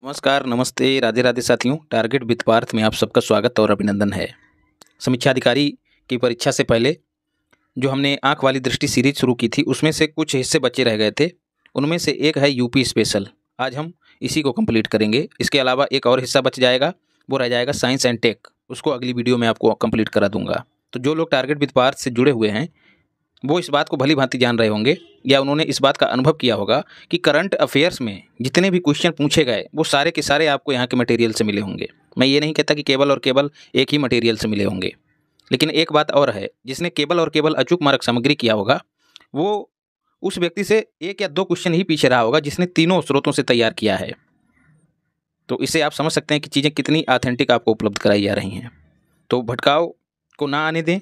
नमस्कार, नमस्ते, राधे राधे साथियों। टारगेट विद पार्थ में आप सबका स्वागत और अभिनंदन है। समीक्षा अधिकारी की परीक्षा से पहले जो हमने आंख वाली दृष्टि सीरीज शुरू की थी, उसमें से कुछ हिस्से बचे रह गए थे। उनमें से एक है यूपी स्पेशल। आज हम इसी को कंप्लीट करेंगे। इसके अलावा एक और हिस्सा बच जाएगा, वो रह जाएगा साइंस एंड टेक। उसको अगली वीडियो में आपको कंप्लीट करा दूंगा। तो जो लोग टारगेट विद पार्थ से जुड़े हुए हैं वो इस बात को भली भांति जान रहे होंगे या उन्होंने इस बात का अनुभव किया होगा कि करंट अफेयर्स में जितने भी क्वेश्चन पूछे गए वो सारे के सारे आपको यहाँ के मटेरियल से मिले होंगे। मैं ये नहीं कहता कि केवल और केवल एक ही मटेरियल से मिले होंगे, लेकिन एक बात और है, जिसने केवल और केवल अचूक मार्ग सामग्री किया होगा वो उस व्यक्ति से एक या दो क्वेश्चन ही पीछे रहा होगा जिसने तीनों स्रोतों से तैयार किया है। तो इससे आप समझ सकते हैं कि चीज़ें कितनी ऑथेंटिक आपको उपलब्ध कराई जा रही हैं। तो भटकाव को ना आने दें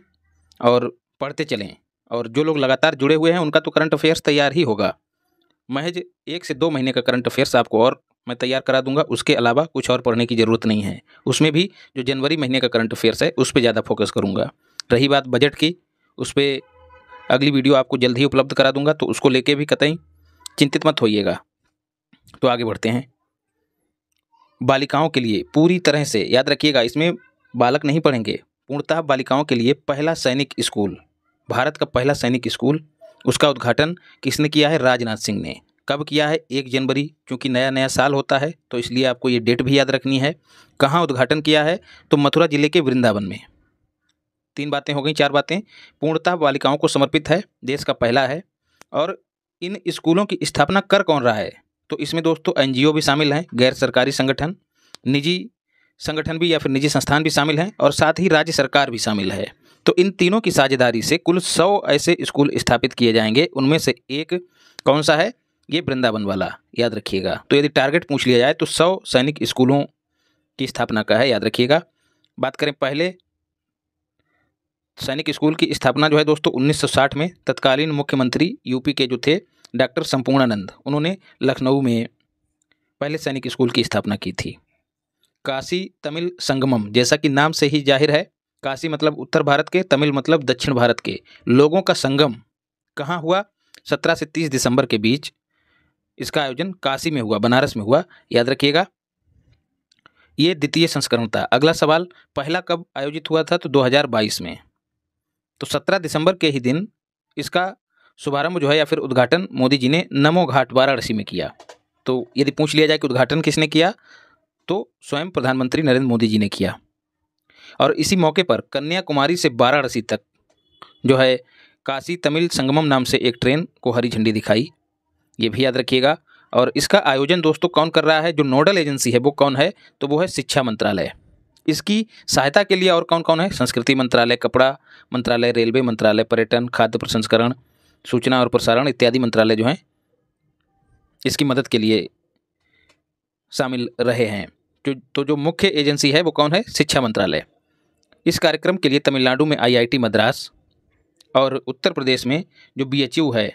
और पढ़ते चलें। और जो लोग लगातार जुड़े हुए हैं उनका तो करंट अफेयर्स तैयार ही होगा। महज 1 से 2 महीने का करंट अफेयर्स आपको और मैं तैयार करा दूंगा। उसके अलावा कुछ और पढ़ने की ज़रूरत नहीं है। उसमें भी जो जनवरी महीने का करंट अफेयर्स है उस पर ज़्यादा फोकस करूंगा। रही बात बजट की, उस पर अगली वीडियो आपको जल्द ही उपलब्ध करा दूंगा, तो उसको लेके भी कतई चिंतित मत होइएगा। तो आगे बढ़ते हैं। बालिकाओं के लिए पूरी तरह से याद रखिएगा, इसमें बालक नहीं पढ़ेंगे, पूर्णतः बालिकाओं के लिए पहला सैनिक स्कूल, भारत का पहला सैनिक स्कूल, उसका उद्घाटन किसने किया है? राजनाथ सिंह ने। कब किया है? 1 जनवरी। क्योंकि नया नया साल होता है तो इसलिए आपको ये डेट भी याद रखनी है। कहाँ उद्घाटन किया है? तो मथुरा जिले के वृंदावन में। 3 बातें हो गई, 4 बातें। पूर्णतः बालिकाओं को समर्पित है, देश का पहला है। और इन स्कूलों की स्थापना कर कौन रहा है? तो इसमें दोस्तों एनजीओ भी शामिल हैं, गैर सरकारी संगठन, निजी संगठन भी या फिर निजी संस्थान भी शामिल हैं, और साथ ही राज्य सरकार भी शामिल है। तो इन तीनों की साझेदारी से कुल 100 ऐसे स्कूल स्थापित किए जाएंगे। उनमें से एक कौन सा है? ये वृंदावन वाला, याद रखिएगा। तो यदि टारगेट पूछ लिया जाए तो 100 सैनिक स्कूलों की स्थापना का है, याद रखिएगा। बात करें पहले सैनिक स्कूल की स्थापना जो है दोस्तों 1960 में तत्कालीन मुख्यमंत्री यूपी के जो थे डॉक्टर संपूर्णानंद, उन्होंने लखनऊ में पहले सैनिक स्कूल की स्थापना की थी। काशी तमिल संगमम, जैसा कि नाम से ही जाहिर है, काशी मतलब उत्तर भारत के, तमिल मतलब दक्षिण भारत के लोगों का संगम कहाँ हुआ? 17 से 30 दिसंबर के बीच इसका आयोजन काशी में हुआ, बनारस में हुआ, याद रखिएगा। ये द्वितीय संस्करण था। अगला सवाल, पहला कब आयोजित हुआ था? तो 2022 में। तो 17 दिसंबर के ही दिन इसका शुभारंभ जो है या फिर उद्घाटन मोदी जी ने नमो घाट वाराणसी में किया। तो यदि पूछ लिया जाए कि उद्घाटन किसने किया, तो स्वयं प्रधानमंत्री नरेंद्र मोदी जी ने किया। और इसी मौके पर कन्याकुमारी से वाराणसी तक जो है काशी तमिल संगमम नाम से एक ट्रेन को हरी झंडी दिखाई, ये भी याद रखिएगा। और इसका आयोजन दोस्तों कौन कर रहा है? जो नोडल एजेंसी है वो कौन है? तो वो है शिक्षा मंत्रालय। इसकी सहायता के लिए और कौन कौन है? संस्कृति मंत्रालय, कपड़ा मंत्रालय, रेलवे मंत्रालय, पर्यटन, खाद्य प्रसंस्करण, सूचना और प्रसारण इत्यादि मंत्रालय जो हैं इसकी मदद के लिए शामिल रहे हैं। तो जो मुख्य एजेंसी है वो कौन है? शिक्षा मंत्रालय। इस कार्यक्रम के लिए तमिलनाडु में आईआईटी मद्रास और उत्तर प्रदेश में जो बीएचयू है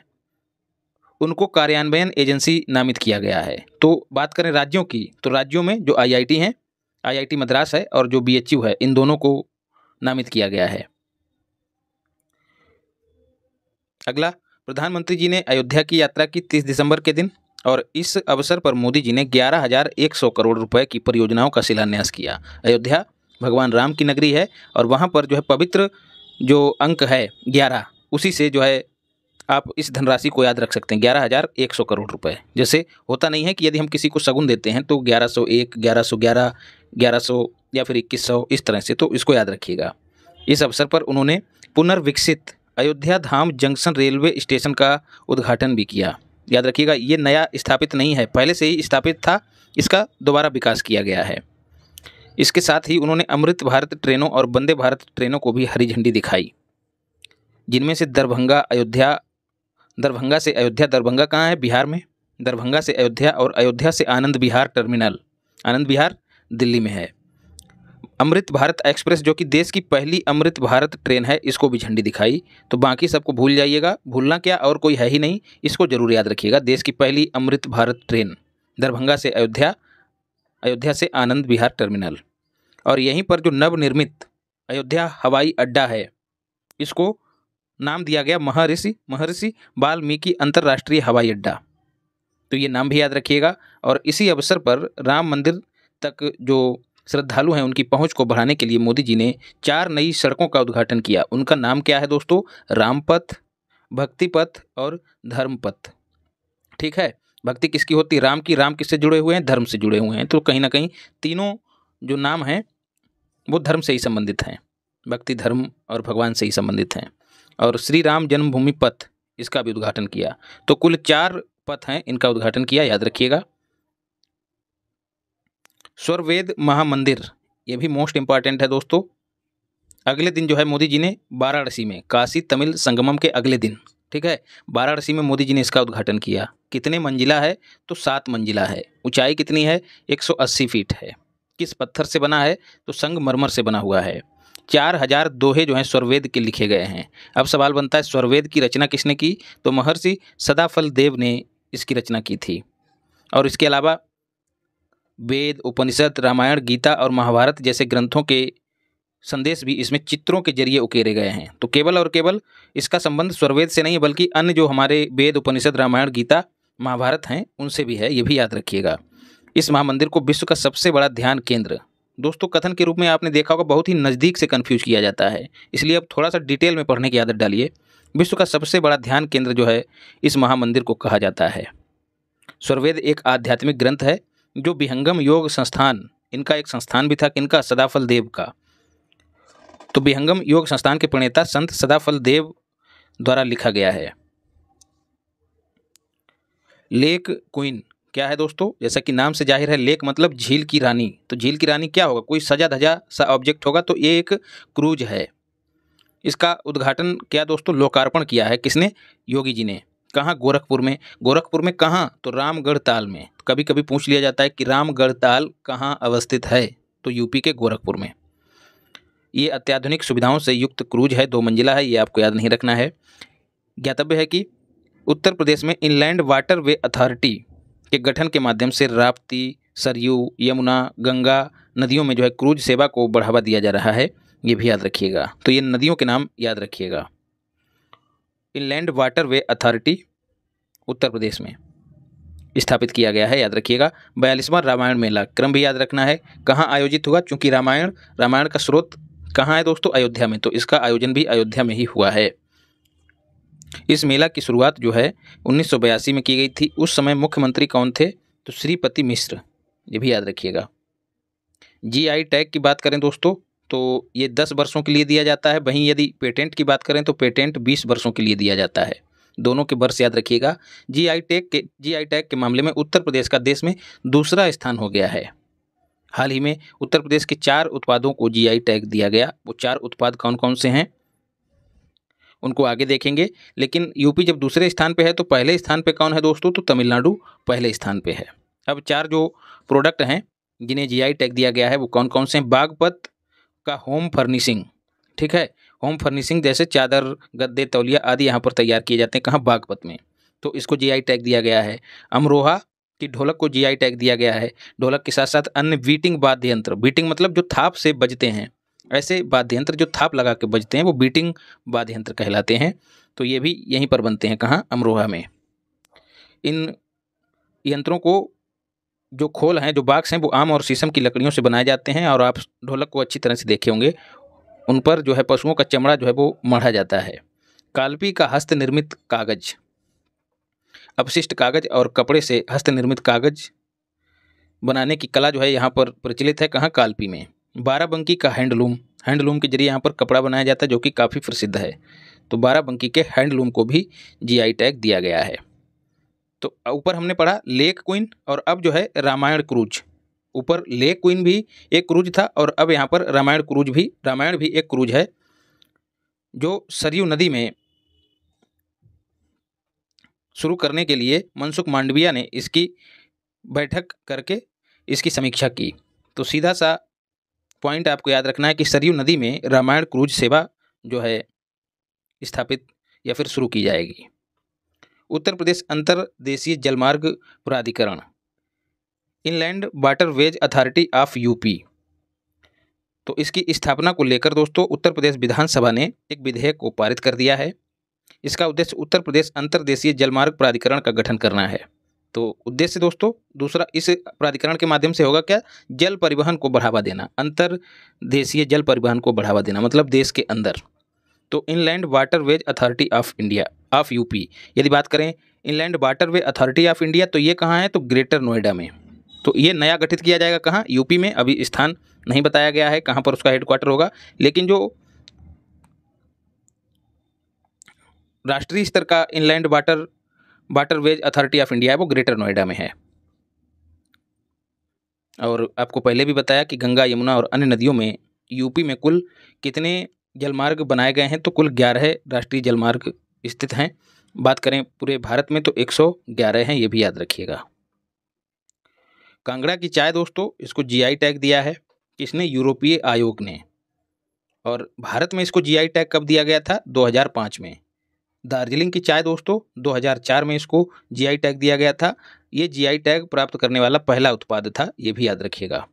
उनको कार्यान्वयन एजेंसी नामित किया गया है। तो बात करें राज्यों की, तो राज्यों में जो आईआईटी हैं, आईआईटी मद्रास है और जो बीएचयू है, इन दोनों को नामित किया गया है। अगला, प्रधानमंत्री जी ने अयोध्या की यात्रा की 30 दिसंबर के दिन, और इस अवसर पर मोदी जी ने 11,100 करोड़ रुपए की परियोजनाओं का शिलान्यास किया। अयोध्या भगवान राम की नगरी है और वहाँ पर जो है पवित्र जो अंक है 11, उसी से जो है आप इस धनराशि को याद रख सकते हैं, 11,100 करोड़ रुपए। जैसे होता नहीं है कि यदि हम किसी को शगुन देते हैं तो 1101, 1111, 1100 या फिर 2100, इस तरह से, तो इसको याद रखिएगा। इस अवसर पर उन्होंने पुनर्विकसित अयोध्या धाम जंक्शन रेलवे स्टेशन का उद्घाटन भी किया। याद रखिएगा, ये नया स्थापित नहीं है, पहले से ही स्थापित था, इसका दोबारा विकास किया गया है। इसके साथ ही उन्होंने अमृत भारत ट्रेनों और वंदे भारत ट्रेनों को भी हरी झंडी दिखाई, जिनमें से दरभंगा से अयोध्या, दरभंगा कहाँ है? बिहार में। दरभंगा से अयोध्या और अयोध्या से आनंद विहार टर्मिनल, आनंद विहार दिल्ली में है। अमृत भारत एक्सप्रेस जो कि देश की पहली अमृत भारत ट्रेन है, इसको भी झंडी दिखाई। तो बाकी सबको भूल जाइएगा, भूलना क्या, और कोई है ही नहीं, इसको जरूर याद रखिएगा। देश की पहली अमृत भारत ट्रेन दरभंगा से अयोध्या, अयोध्या से आनंद विहार टर्मिनल। और यहीं पर जो नवनिर्मित अयोध्या हवाई अड्डा है, इसको नाम दिया गया महर्षि वाल्मीकि अंतर्राष्ट्रीय हवाई अड्डा। तो ये नाम भी याद रखिएगा। और इसी अवसर पर राम मंदिर तक जो श्रद्धालु हैं उनकी पहुंच को बढ़ाने के लिए मोदी जी ने 4 नई सड़कों का उद्घाटन किया। उनका नाम क्या है दोस्तों? रामपथ, भक्ति पथ और धर्म पथ। ठीक है, भक्ति किसकी होती है? राम की। राम किससे जुड़े हुए हैं? धर्म से जुड़े हुए हैं। तो कहीं ना कहीं तीनों जो नाम हैं वो धर्म से ही संबंधित हैं, भक्ति, धर्म और भगवान से ही संबंधित हैं। और श्री राम जन्मभूमि पथ, इसका भी उद्घाटन किया। तो कुल 4 पथ हैं, इनका उद्घाटन किया, याद रखिएगा। स्वरवेद महामंदिर, ये भी मोस्ट इंपॉर्टेंट है दोस्तों। अगले दिन जो है मोदी जी ने वाराणसी में, काशी तमिल संगमम के अगले दिन, ठीक है, वाराणसी में मोदी जी ने इसका उद्घाटन किया। कितने मंजिला है? तो 7 मंजिला है। ऊंचाई कितनी है? 180 फीट है। किस पत्थर से बना है? तो संगमरमर से बना हुआ है। 4000 दोहे जो हैं स्वरवेद के लिखे गए हैं। अब सवाल बनता है स्वरवेद की रचना किसने की? तो महर्षि सदाफल देव ने इसकी रचना की थी। और इसके अलावा वेद, उपनिषद, रामायण, गीता और महाभारत जैसे ग्रंथों के संदेश भी इसमें चित्रों के जरिए उकेरे गए हैं। तो केवल और केवल इसका संबंध स्वरवेद से नहीं है, बल्कि अन्य जो हमारे वेद, उपनिषद, रामायण, गीता, महाभारत हैं उनसे भी है, ये भी याद रखिएगा। इस महामंदिर को विश्व का सबसे बड़ा ध्यान केंद्र, दोस्तों कथन के रूप में आपने देखा होगा, बहुत ही नज़दीक से कन्फ्यूज किया जाता है, इसलिए अब थोड़ा सा डिटेल में पढ़ने की आदत डालिए। विश्व का सबसे बड़ा ध्यान केंद्र जो है इस महामंदिर को कहा जाता है। स्वरवेद एक आध्यात्मिक ग्रंथ है जो विहंगम योग संस्थान, इनका एक संस्थान भी था, किनका? सदाफल देव का। तो विहंगम योग संस्थान के प्रणेता संत सदाफल देव द्वारा लिखा गया है। लेक क्वीन क्या है दोस्तों? जैसा कि नाम से जाहिर है, लेक मतलब झील की रानी। तो झील की रानी क्या होगा? कोई सजा धजा सा ऑब्जेक्ट होगा। तो ये एक क्रूज है। इसका उद्घाटन क्या दोस्तों? लोकार्पण किया है किसने? योगी जी ने। कहाँ? गोरखपुर में। गोरखपुर में कहाँ? तो रामगढ़ ताल में। कभी कभी पूछ लिया जाता है कि रामगढ़ ताल कहाँ अवस्थित है? तो यूपी के गोरखपुर में। ये अत्याधुनिक सुविधाओं से युक्त क्रूज है, 2 मंजिला है, ये आपको याद नहीं रखना है। ज्ञातव्य है कि उत्तर प्रदेश में इनलैंड वाटर वे अथॉरिटी के गठन के माध्यम से राप्ती, सरयू, यमुना, गंगा नदियों में जो है क्रूज सेवा को बढ़ावा दिया जा रहा है, ये भी याद रखिएगा। तो ये नदियों के नाम याद रखिएगा। Inland water way authority Uttar Pradesh में स्थापित किया गया है, याद रखिएगा। 42वां रामायण मेला, क्रम भी याद रखना है। कहाँ आयोजित हुआ? चूंकि रामायण का स्रोत कहाँ है दोस्तों? अयोध्या में, तो इसका आयोजन भी अयोध्या में ही हुआ है। इस मेला की शुरुआत जो है 1982 में की गई थी। उस समय मुख्यमंत्री कौन थे? तो श्रीपति मिश्र, ये भी याद रखिएगा। जीआई टैग की बात करें दोस्तों तो ये 10 वर्षों के लिए दिया जाता है। वहीं यदि पेटेंट की बात करें तो पेटेंट 20 वर्षों के लिए दिया जाता है। दोनों के वर्ष याद रखिएगा। जीआई टैग के मामले में उत्तर प्रदेश का देश में दूसरा स्थान हो गया है। हाल ही में उत्तर प्रदेश के 4 उत्पादों को जीआई टैग दिया गया। वो 4 उत्पाद कौन कौन से हैं उनको आगे देखेंगे। लेकिन यूपी जब दूसरे स्थान पे है तो पहले स्थान पे कौन है दोस्तों? तो तमिलनाडु पहले स्थान पे है। अब 4 जो प्रोडक्ट हैं जिन्हें जीआई टैग दिया गया है वो कौन कौन से हैं? बागपत का होम फर्निशिंग, ठीक है, होम फर्निशिंग जैसे चादर, गद्दे, तौलिया आदि यहाँ पर तैयार किए जाते हैं। कहाँ? बागपत में, तो इसको जीआई टैग दिया गया है। अमरोहा की ढोलक को जीआई टैग दिया गया है। ढोलक के साथ साथ अन्य बीटिंग वाद्य यंत्र, बीटिंग मतलब जो थाप से बजते हैं, ऐसे वाद्य यंत्र जो थाप लगा के बजते हैं वो बीटिंग वाद्य यंत्र कहलाते हैं। तो ये भी यहीं पर बनते हैं। कहाँ? अमरोहा में। इन यंत्रों को जो खोल हैं, जो बॉक्स हैं, वो आम और शीशम की लकड़ियों से बनाए जाते हैं। और आप ढोलक को अच्छी तरह से देखे होंगे, उन पर जो है पशुओं का चमड़ा जो है वो मढ़ा जाता है। काल्पी का हस्त निर्मित कागज, अपशिष्ट कागज और कपड़े से हस्त निर्मित कागज बनाने की कला जो है यहाँ पर प्रचलित है। कहाँ? काल्पी में। बाराबंकी का हैंडलूम, हैंडलूम के जरिए यहाँ पर कपड़ा बनाया जाता है जो कि काफ़ी प्रसिद्ध है। तो बाराबंकी के हैंडलूम को भी जीआई टैग दिया गया है। तो ऊपर हमने पढ़ा लेक क्वीन, और अब जो है रामायण क्रूज। ऊपर लेक क्वीन भी एक क्रूज था और अब यहाँ पर रामायण भी एक क्रूज है जो सरयू नदी में शुरू करने के लिए मनसुख मांडविया ने इसकी बैठक करके इसकी समीक्षा की। तो सीधा सा पॉइंट आपको याद रखना है कि सरयू नदी में रामायण क्रूज सेवा जो है स्थापित या फिर शुरू की जाएगी। उत्तर प्रदेश अंतर्देशीय जलमार्ग प्राधिकरण, inland waterways authority of UP, तो इसकी स्थापना को लेकर दोस्तों उत्तर प्रदेश विधानसभा ने एक विधेयक को पारित कर दिया है। इसका उद्देश्य उत्तर प्रदेश अंतर्देशीय जलमार्ग प्राधिकरण का गठन करना है। तो उद्देश्य दोस्तों दूसरा इस प्राधिकरण के माध्यम से होगा क्या, जल परिवहन को बढ़ावा देना, अंतर्देशीय जल परिवहन को बढ़ावा देना, मतलब देश के अंदर। तो inland waterways authority of India of UP, यदि बात करें inland waterway authority of India, तो ये कहाँ है, तो ग्रेटर नोएडा में। तो ये नया गठित किया जाएगा कहाँ, यूपी में। अभी स्थान नहीं बताया गया है कहाँ पर उसका हेडक्वार्टर होगा, लेकिन जो राष्ट्रीय स्तर का inland waterways authority of India है वो ग्रेटर नोएडा में है। और आपको पहले भी बताया कि गंगा, यमुना और अन्य नदियों में यूपी में कुल कितने जलमार्ग बनाए गए हैं, तो कुल 11 राष्ट्रीय जलमार्ग स्थित हैं। बात करें पूरे भारत में तो 111 हैं, ये भी याद रखिएगा। कांगड़ा की चाय दोस्तों, इसको जीआई टैग दिया है किसने, यूरोपीय आयोग ने। और भारत में इसको जीआई टैग कब दिया गया था, 2005 में। दार्जिलिंग की चाय दोस्तों 2004 में इसको जीआई टैग दिया गया था। ये जीआई टैग प्राप्त करने वाला पहला उत्पाद था, ये भी याद रखिएगा,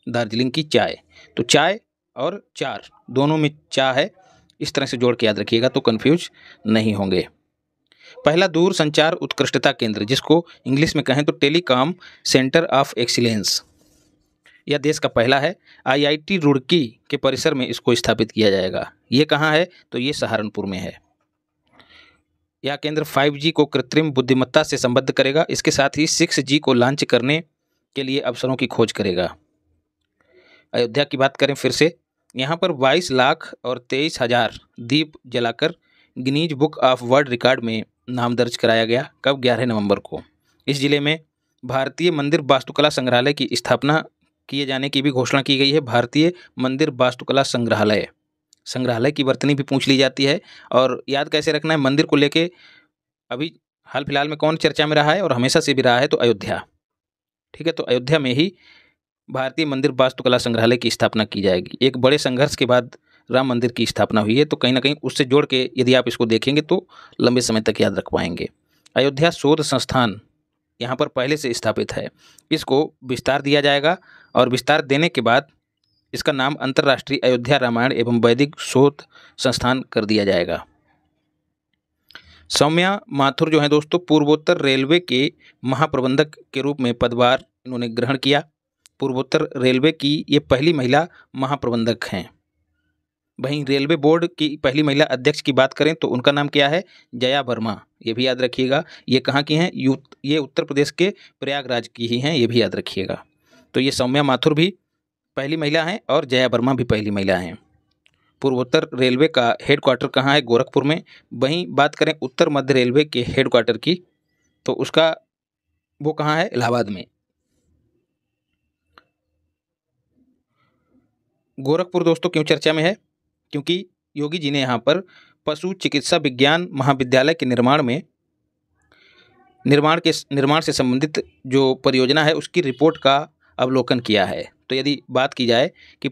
दार्जिलिंग की चाय। तो चाय और चार दोनों में चा है, इस तरह से जोड़ के याद रखिएगा तो कंफ्यूज नहीं होंगे। पहला दूर संचार उत्कृष्टता केंद्र, जिसको इंग्लिश में कहें तो टेलीकॉम सेंटर ऑफ एक्सीलेंस, यह देश का पहला है। आईआईटी रुड़की के परिसर में इसको स्थापित किया जाएगा। ये कहाँ है, तो ये सहारनपुर में है। यह केंद्र 5G को कृत्रिम बुद्धिमत्ता से संबद्ध करेगा। इसके साथ ही 6G को लॉन्च करने के लिए अवसरों की खोज करेगा। अयोध्या की बात करें फिर से, यहाँ पर 22 लाख और 23,000 दीप जलाकर Guinness book of world record में नाम दर्ज कराया गया। कब, 11 नवंबर को। इस जिले में भारतीय मंदिर वास्तुकला संग्रहालय की स्थापना किए जाने की भी घोषणा की गई है। भारतीय मंदिर वास्तुकला संग्रहालय की वर्तनी भी पूछ ली जाती है। और याद कैसे रखना है, मंदिर को लेके अभी हाल फिलहाल में कौन चर्चा में रहा है और हमेशा से भी रहा है, तो अयोध्या। ठीक है, तो अयोध्या में ही भारतीय मंदिर वास्तुकला संग्रहालय की स्थापना की जाएगी। एक बड़े संघर्ष के बाद राम मंदिर की स्थापना हुई है, तो कहीं ना कहीं उससे जोड़ के यदि आप इसको देखेंगे तो लंबे समय तक याद रख पाएंगे। अयोध्या शोध संस्थान यहाँ पर पहले से स्थापित है, इसको विस्तार दिया जाएगा और विस्तार देने के बाद इसका नाम अंतर्राष्ट्रीय अयोध्या रामायण एवं वैदिक शोध संस्थान कर दिया जाएगा। सौम्या माथुर जो है दोस्तों, पूर्वोत्तर रेलवे के महाप्रबंधक के रूप में पदभार इन्होंने ग्रहण किया। पूर्वोत्तर रेलवे की ये पहली महिला महाप्रबंधक हैं। वहीं रेलवे बोर्ड की पहली महिला अध्यक्ष की बात करें तो उनका नाम क्या है, जया वर्मा, ये भी याद रखिएगा। ये कहाँ की हैं, ये उत्तर प्रदेश के प्रयागराज की ही हैं, ये भी याद रखिएगा। तो ये सौम्या माथुर भी पहली महिला हैं और जया वर्मा भी पहली महिला हैं। पूर्वोत्तर रेलवे का हेडक्वार्टर कहाँ है, गोरखपुर में। वहीं बात करें उत्तर मध्य रेलवे के हेडक्वार्टर की, तो उसका वो कहाँ है, इलाहाबाद में। गोरखपुर दोस्तों क्यों चर्चा में है, क्योंकि योगी जी ने यहाँ पर पशु चिकित्सा विज्ञान महाविद्यालय के निर्माण से संबंधित जो परियोजना है उसकी रिपोर्ट का अवलोकन किया है। तो यदि बात की जाए कि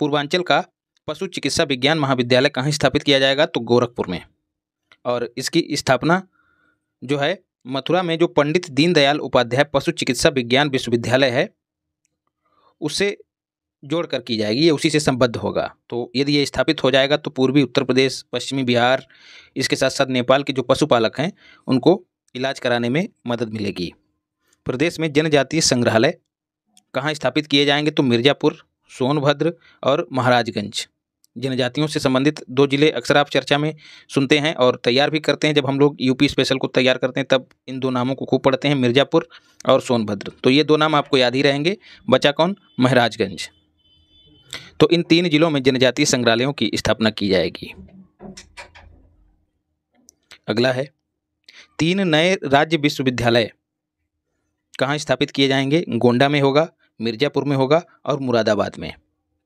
पूर्वांचल का पशु चिकित्सा विज्ञान महाविद्यालय कहाँ स्थापित किया जाएगा, तो गोरखपुर में। और इसकी स्थापना जो है मथुरा में जो पंडित दीनदयाल उपाध्याय पशु चिकित्सा विज्ञान विश्वविद्यालय है उससे जोड़कर की जाएगी, ये उसी से संबद्ध होगा। तो यदि ये स्थापित हो जाएगा तो पूर्वी उत्तर प्रदेश, पश्चिमी बिहार, इसके साथ साथ नेपाल के जो पशुपालक हैं उनको इलाज कराने में मदद मिलेगी। प्रदेश में जनजातीय संग्रहालय कहाँ स्थापित किए जाएंगे, तो मिर्ज़ापुर, सोनभद्र और महाराजगंज। जनजातियों से संबंधित 2 जिले अक्सर आप चर्चा में सुनते हैं और तैयार भी करते हैं। जब हम लोग यूपी स्पेशल को तैयार करते हैं तब इन 2 नामों को खूब पढ़ते हैं, मिर्ज़ापुर और सोनभद्र। तो ये 2 नाम आपको याद ही रहेंगे। बचा कौन, महाराजगंज। तो इन 3 जिलों में जनजातीय संग्रहालयों की स्थापना की जाएगी। अगला है 3 नए राज्य विश्वविद्यालय कहाँ स्थापित किए जाएंगे, गोंडा में होगा, मिर्ज़ापुर में होगा और मुरादाबाद में।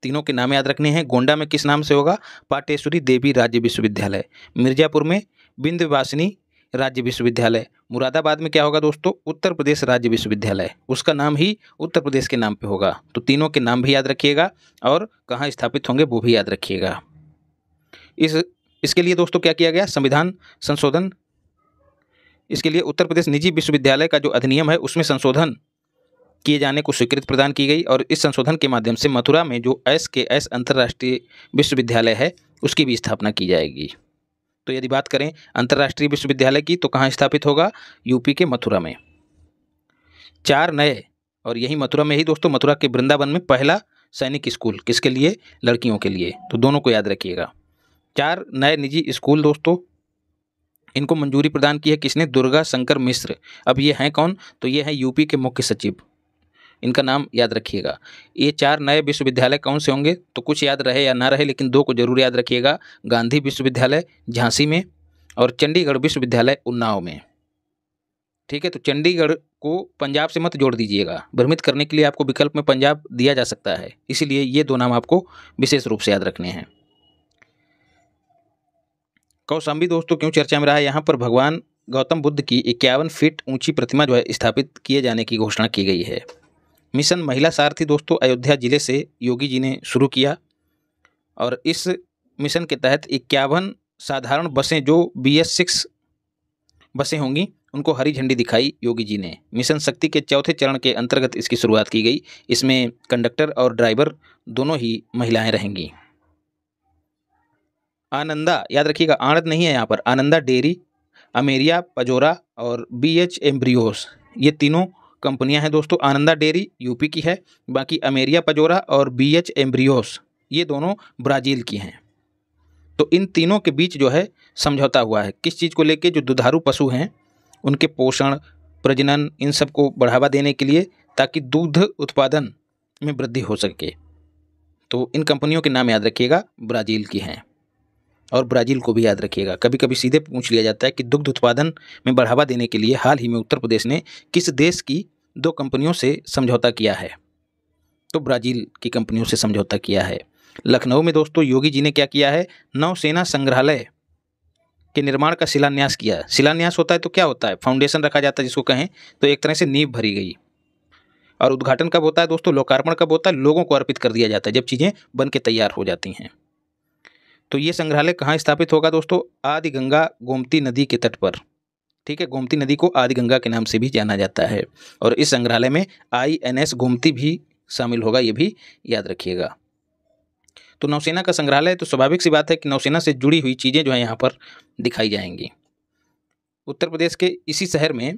तीनों के नाम याद रखने हैं। गोंडा में किस नाम से होगा, पाटेश्वरी देवी राज्य विश्वविद्यालय। मिर्ज़ापुर में विंध्यवासिनी राज्य विश्वविद्यालय। मुरादाबाद में क्या होगा दोस्तों, उत्तर प्रदेश राज्य विश्वविद्यालय, उसका नाम ही उत्तर प्रदेश के नाम पे होगा। तो तीनों के नाम भी याद रखिएगा और कहाँ स्थापित होंगे वो भी याद रखिएगा। इसके लिए दोस्तों क्या किया गया, संविधान संशोधन। इसके लिए उत्तर प्रदेश निजी विश्वविद्यालय का जो अधिनियम है उसमें संशोधन किए जाने को स्वीकृति प्रदान की गई और इस संशोधन के माध्यम से मथुरा में जो SKS अंतर्राष्ट्रीय विश्वविद्यालय है उसकी भी स्थापना की जाएगी। तो यदि बात करें अंतर्राष्ट्रीय विश्वविद्यालय की तो कहाँ स्थापित होगा, यूपी के मथुरा में। 4 नए, और यही मथुरा में ही दोस्तों, मथुरा के वृंदावन में पहला सैनिक स्कूल, किसके लिए, लड़कियों के लिए, तो दोनों को याद रखिएगा। 4 नए निजी स्कूल दोस्तों, इनको मंजूरी प्रदान की है किसने, दुर्गा शंकर मिश्र। अब ये हैं कौन, तो ये हैं यूपी के मुख्य सचिव, इनका नाम याद रखिएगा। ये 4 नए विश्वविद्यालय कौन से होंगे, तो कुछ याद रहे या ना रहे, लेकिन 2 को जरूर याद रखिएगा, गांधी विश्वविद्यालय झांसी में और चंडीगढ़ विश्वविद्यालय उन्नाव में। ठीक है, तो चंडीगढ़ को पंजाब से मत जोड़ दीजिएगा, भ्रमित करने के लिए आपको विकल्प में पंजाब दिया जा सकता है, इसीलिए ये 2 नाम आपको विशेष रूप से याद रखने हैं। कौशाम्बी दोस्तों क्यों चर्चा में रहा है, यहाँ पर भगवान गौतम बुद्ध की 51 फीट ऊंची प्रतिमा जो है स्थापित किए जाने की घोषणा की गई है। मिशन महिला सारथी दोस्तों अयोध्या जिले से योगी जी ने शुरू किया, और इस मिशन के तहत 51 साधारण बसें जो BS6 बसें होंगी उनको हरी झंडी दिखाई योगी जी ने। मिशन शक्ति के 4थे चरण के अंतर्गत इसकी शुरुआत की गई। इसमें कंडक्टर और ड्राइवर दोनों ही महिलाएं रहेंगी। आनंदा, याद रखिएगा, आनंद नहीं है यहाँ पर, आनंदा डेयरी, अमेरिया पजोरा और BH एम्ब्रियोस, ये तीनों कंपनियां हैं दोस्तों। आनंदा डेयरी यूपी की है, बाकी अमेरिया पजोरा और BH एम्ब्रियोस ये दोनों ब्राज़ील की हैं। तो इन तीनों के बीच जो है समझौता हुआ है, किस चीज़ को लेके, जो दुधारू पशु हैं उनके पोषण, प्रजनन, इन सब को बढ़ावा देने के लिए, ताकि दूध उत्पादन में वृद्धि हो सके। तो इन कंपनियों के नाम याद रखिएगा, ब्राज़ील की हैं, और ब्राज़ील को भी याद रखिएगा। कभी कभी सीधे पूछ लिया जाता है कि दुग्ध उत्पादन में बढ़ावा देने के लिए हाल ही में उत्तर प्रदेश ने किस देश की 2 कंपनियों से समझौता किया है, तो ब्राज़ील की कंपनियों से समझौता किया है। लखनऊ में दोस्तों योगी जी ने क्या किया है, नौसेना संग्रहालय के निर्माण का शिलान्यास किया। शिलान्यास होता है तो क्या होता है, फाउंडेशन रखा जाता है जिसको कहें, तो एक तरह से नींव भरी गई। और उद्घाटन कब होता है दोस्तों, लोकार्पण कब होता है, लोगों को अर्पित कर दिया जाता है जब चीज़ें बन के तैयार हो जाती हैं। तो ये संग्रहालय कहाँ स्थापित होगा दोस्तों, आदि गंगा गोमती नदी के तट पर। ठीक है, गोमती नदी को आदि गंगा के नाम से भी जाना जाता है, और इस संग्रहालय में INS गोमती भी शामिल होगा, ये भी याद रखिएगा। तो नौसेना का संग्रहालय है, तो स्वाभाविक सी बात है कि नौसेना से जुड़ी हुई चीज़ें जो है यहाँ पर दिखाई जाएंगी। उत्तर प्रदेश के इसी शहर में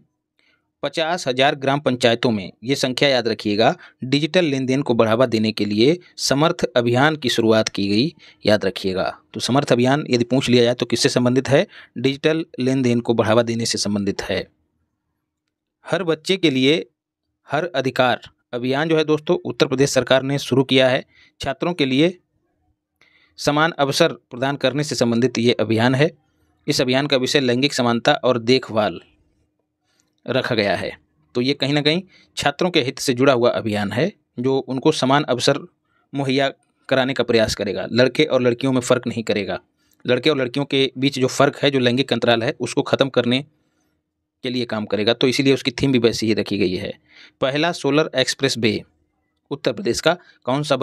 50,000 ग्राम पंचायतों में, ये संख्या याद रखिएगा, डिजिटल लेन देन को बढ़ावा देने के लिए समर्थ अभियान की शुरुआत की गई, याद रखिएगा। तो समर्थ अभियान यदि पूछ लिया जाए तो किससे संबंधित है, डिजिटल लेन देन को बढ़ावा देने से संबंधित है। हर बच्चे के लिए हर अधिकार अभियान जो है दोस्तों उत्तर प्रदेश सरकार ने शुरू किया है। छात्रों के लिए समान अवसर प्रदान करने से संबंधित ये अभियान है। इस अभियान का विषय लैंगिक समानता और देखभाल रखा गया है। तो ये कहीं ना कहीं छात्रों के हित से जुड़ा हुआ अभियान है, जो उनको समान अवसर मुहैया कराने का प्रयास करेगा। लड़के और लड़कियों में फ़र्क नहीं करेगा। लड़के और लड़कियों के बीच जो फ़र्क है, जो लैंगिक अंतराल है, उसको ख़त्म करने के लिए काम करेगा। तो इसीलिए उसकी थीम भी वैसी ही रखी गई है। पहला solar express way Uttar Pradesh का कौन सा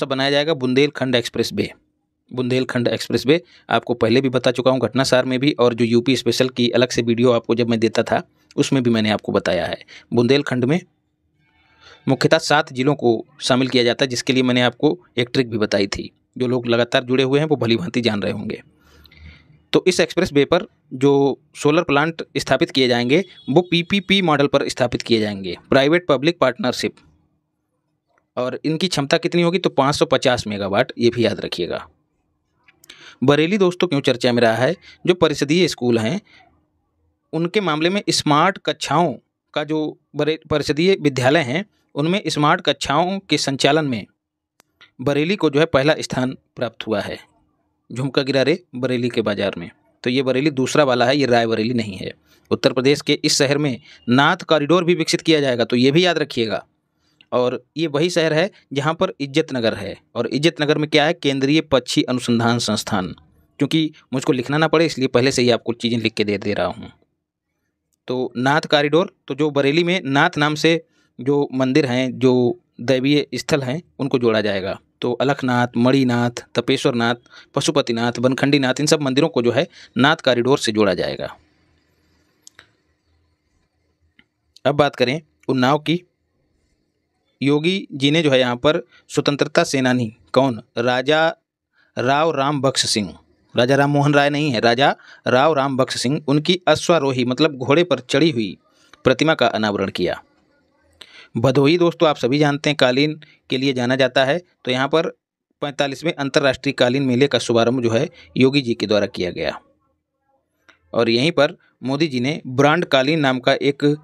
बनाया जाएगा, Bundelkhand express way. Bundelkhand express way आपको पहले भी बता चुका हूँ, घटनासार में भी, और जो यूपी स्पेशल की अलग से वीडियो आपको जब मैं देता था उसमें भी मैंने आपको बताया है। बुंदेलखंड में मुख्यतः 7 जिलों को शामिल किया जाता है, जिसके लिए मैंने आपको एक ट्रिक भी बताई थी। जो लोग लगातार जुड़े हुए हैं वो भली भांति जान रहे होंगे। तो इस एक्सप्रेस वे पर जो सोलर प्लांट स्थापित किए जाएंगे वो PPP मॉडल पर स्थापित किए जाएंगे, प्राइवेट पब्लिक पार्टनरशिप, और इनकी क्षमता कितनी होगी, तो 550 मेगावाट, ये भी याद रखिएगा। बरेली दोस्तों क्यों चर्चा में रहा है, जो परिषदीय स्कूल हैं उनके मामले में स्मार्ट कक्षाओं का, जो परिषदीय विद्यालय हैं उनमें स्मार्ट कक्षाओं के संचालन में बरेली को जो है पहला स्थान प्राप्त हुआ है। झुमका गिरा रे बरेली के बाजार में, तो ये बरेली दूसरा वाला है, ये रायबरेली नहीं है। उत्तर प्रदेश के इस शहर में नाथ कॉरिडोर भी विकसित किया जाएगा, तो ये भी याद रखिएगा। और ये वही शहर है जहाँ पर इज्जत नगर है, और इज्जत नगर में क्या है, केंद्रीय पक्षी अनुसंधान संस्थान। क्योंकि मुझको लिखना ना पड़े इसलिए पहले से ही आपको चीज़ें लिख के दे रहा हूँ। तो नाथ कॉरिडोर, तो जो बरेली में नाथ नाम से जो मंदिर हैं, जो दैवीय स्थल हैं, उनको जोड़ा जाएगा। तो अलखनाथ, मणिनाथ, तपेश्वरनाथ, पशुपतिनाथ, बनखंडीनाथ, इन सब मंदिरों को जो है नाथ कॉरिडोर से जोड़ा जाएगा। अब बात करें उन्नाव की। योगी जी ने जो है यहाँ पर स्वतंत्रता सेनानी कौन, राजा राव राम बख्श सिंह, राजा राम मोहन राय नहीं है, राजा राव राम बख्श सिंह, उनकी अश्वारोही मतलब घोड़े पर चढ़ी हुई प्रतिमा का अनावरण किया। भदोही दोस्तों आप सभी जानते हैं कालीन के लिए जाना जाता है, तो यहाँ पर 45वें अंतर्राष्ट्रीय कालीन मेले का शुभारंभ जो है योगी जी के द्वारा किया गया। और यहीं पर मोदी जी ने ब्रांड कालीन नाम का एक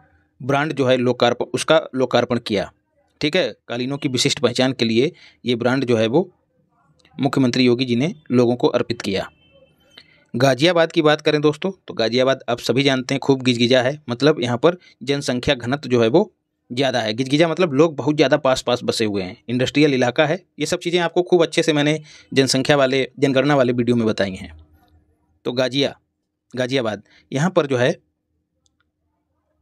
ब्रांड जो है उसका लोकार्पण किया। ठीक है, कालीनों की विशिष्ट पहचान के लिए ये ब्रांड जो है वो मुख्यमंत्री योगी जी ने लोगों को अर्पित किया। गाजियाबाद की बात करें दोस्तों, तो गाजियाबाद आप सभी जानते हैं खूब गिजगिजा है, मतलब यहाँ पर जनसंख्या घनत्व जो है वो ज़्यादा है। गिजगिजा मतलब लोग बहुत ज़्यादा पास पास बसे हुए हैं, इंडस्ट्रियल इलाका है। ये सब चीज़ें आपको खूब अच्छे से मैंने जनगणना वाले वीडियो में बताई हैं। तो गाजियाबाद यहाँ पर जो है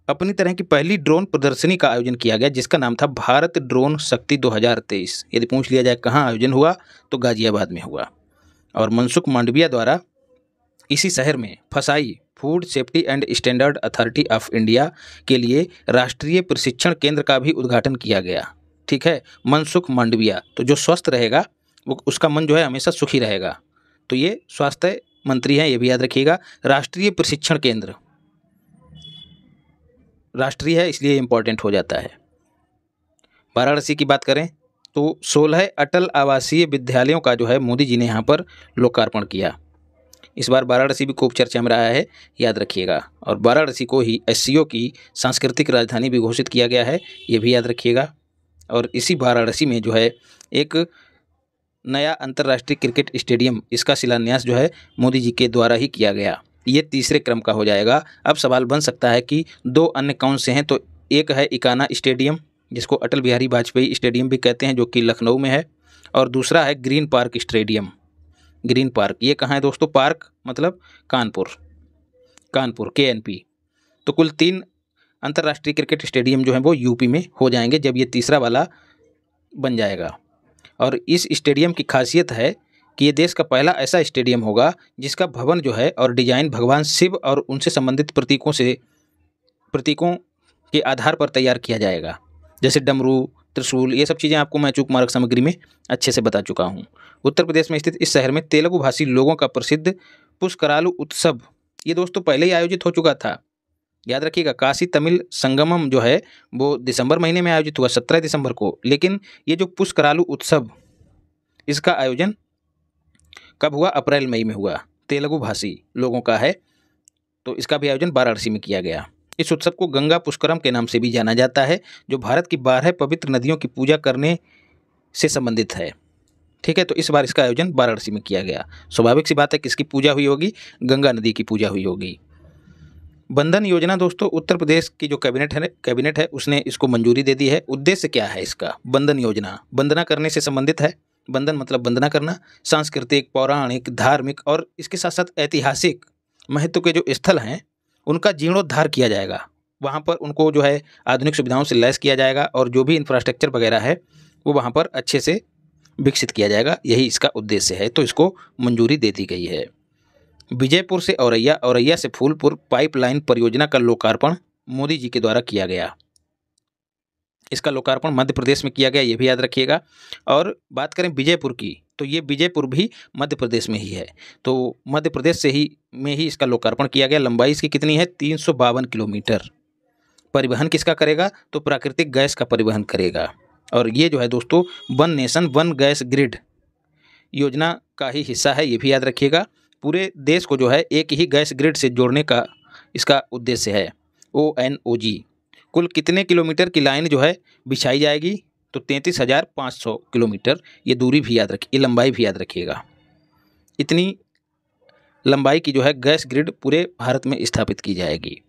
अपनी तरह की पहली ड्रोन प्रदर्शनी का आयोजन किया गया, जिसका नाम था भारत ड्रोन शक्ति 2023। यदि पूछ लिया जाए कहाँ आयोजन हुआ, तो गाजियाबाद में हुआ। और मनसुख मांडविया द्वारा इसी शहर में फसाई food safety and standard authority of India के लिए राष्ट्रीय प्रशिक्षण केंद्र का भी उद्घाटन किया गया। ठीक है, मनसुख मांडविया, तो जो स्वस्थ रहेगा वो उसका मन जो है हमेशा सुखी रहेगा। तो ये स्वास्थ्य मंत्री हैं, ये भी याद रखिएगा। राष्ट्रीय प्रशिक्षण केंद्र राष्ट्रीय है इसलिए इम्पोर्टेंट हो जाता है। वाराणसी की बात करें तो 16 अटल आवासीय विद्यालयों का जो है मोदी जी ने यहाँ पर लोकार्पण किया। इस बार वाराणसी भी खूब चर्चा में रहा है, याद रखिएगा। और वाराणसी को ही एससीओ की सांस्कृतिक राजधानी भी घोषित किया गया है, ये भी याद रखिएगा। और इसी वाराणसी में जो है एक नया अंतर्राष्ट्रीय क्रिकेट स्टेडियम, इसका शिलान्यास जो है मोदी जी के द्वारा ही किया गया। ये तीसरे क्रम का हो जाएगा। अब सवाल बन सकता है कि दो अन्य कौन से हैं, तो एक है इकाना स्टेडियम, जिसको अटल बिहारी वाजपेयी स्टेडियम भी कहते हैं, जो कि लखनऊ में है। और दूसरा है green park stadium. Green park ये कहाँ है दोस्तों? पार्क मतलब कानपुर KNP। तो कुल 3 अंतर्राष्ट्रीय क्रिकेट स्टेडियम जो हैं वो यूपी में हो जाएंगे जब ये तीसरा वाला बन जाएगा। और इस स्टेडियम की खासियत है कि ये देश का पहला ऐसा स्टेडियम होगा जिसका भवन जो है और डिजाइन भगवान शिव और उनसे संबंधित प्रतीकों के आधार पर तैयार किया जाएगा। जैसे डमरू, त्रिशूल, ये सब चीज़ें आपको मैं चूक मार्ग सामग्री में अच्छे से बता चुका हूँ। उत्तर प्रदेश में स्थित इस शहर में तेलुगु भाषी लोगों का प्रसिद्ध पुष्करालु उत्सव, ये दोस्तों पहले ही आयोजित हो चुका था, याद रखिएगा। काशी तमिल संगमम जो है वो दिसंबर महीने में आयोजित हुआ, 17 दिसंबर को। लेकिन ये जो पुष्करालु उत्सव, इसका आयोजन कब हुआ? अप्रैल मई में हुआ। तेलुगु भाषी लोगों का है, तो इसका भी आयोजन वाराणसी में किया गया। इस उत्सव को गंगा पुष्करम के नाम से भी जाना जाता है, जो भारत की 12 पवित्र नदियों की पूजा करने से संबंधित है। ठीक है, तो इस बार इसका आयोजन वाराणसी में किया गया। स्वाभाविक सी बात है, किसकी पूजा हुई होगी? गंगा नदी की पूजा हुई होगी। बंधन योजना दोस्तों, उत्तर प्रदेश की जो कैबिनेट है उसने इसको मंजूरी दे दी है। उद्देश्य क्या है इसका? बंधन योजना वंदना करने से संबंधित है। बंधन मतलब वंदना करना। सांस्कृतिक, पौराणिक, धार्मिक और इसके साथ साथ ऐतिहासिक महत्व के जो स्थल हैं उनका जीर्णोद्धार किया जाएगा। वहाँ पर उनको जो है आधुनिक सुविधाओं से लैस किया जाएगा और जो भी इंफ्रास्ट्रक्चर वगैरह है वो वहाँ पर अच्छे से विकसित किया जाएगा। यही इसका उद्देश्य है, तो इसको मंजूरी दे दी गई है। विजयपुर से औरैया से फूलपुर पाइपलाइन परियोजना का लोकार्पण मोदी जी के द्वारा किया गया। इसका लोकार्पण मध्य प्रदेश में किया गया, ये भी याद रखिएगा। और बात करें विजयपुर की, तो ये विजयपुर भी मध्य प्रदेश में ही है। तो मध्य प्रदेश में ही इसका लोकार्पण किया गया। लंबाई इसकी कितनी है? 352 किलोमीटर। परिवहन किसका करेगा? तो प्राकृतिक गैस का परिवहन करेगा। और ये जो है दोस्तों one nation one gas grid योजना का ही हिस्सा है, ये भी याद रखिएगा। पूरे देश को जो है एक ही गैस ग्रिड से जोड़ने का इसका उद्देश्य है। ONOG। कुल कितने किलोमीटर की लाइन जो है बिछाई जाएगी? तो 33,500 किलोमीटर। ये दूरी भी याद रखिए, ये लंबाई भी याद रखिएगा। इतनी लंबाई की जो है गैस ग्रिड पूरे भारत में स्थापित की जाएगी।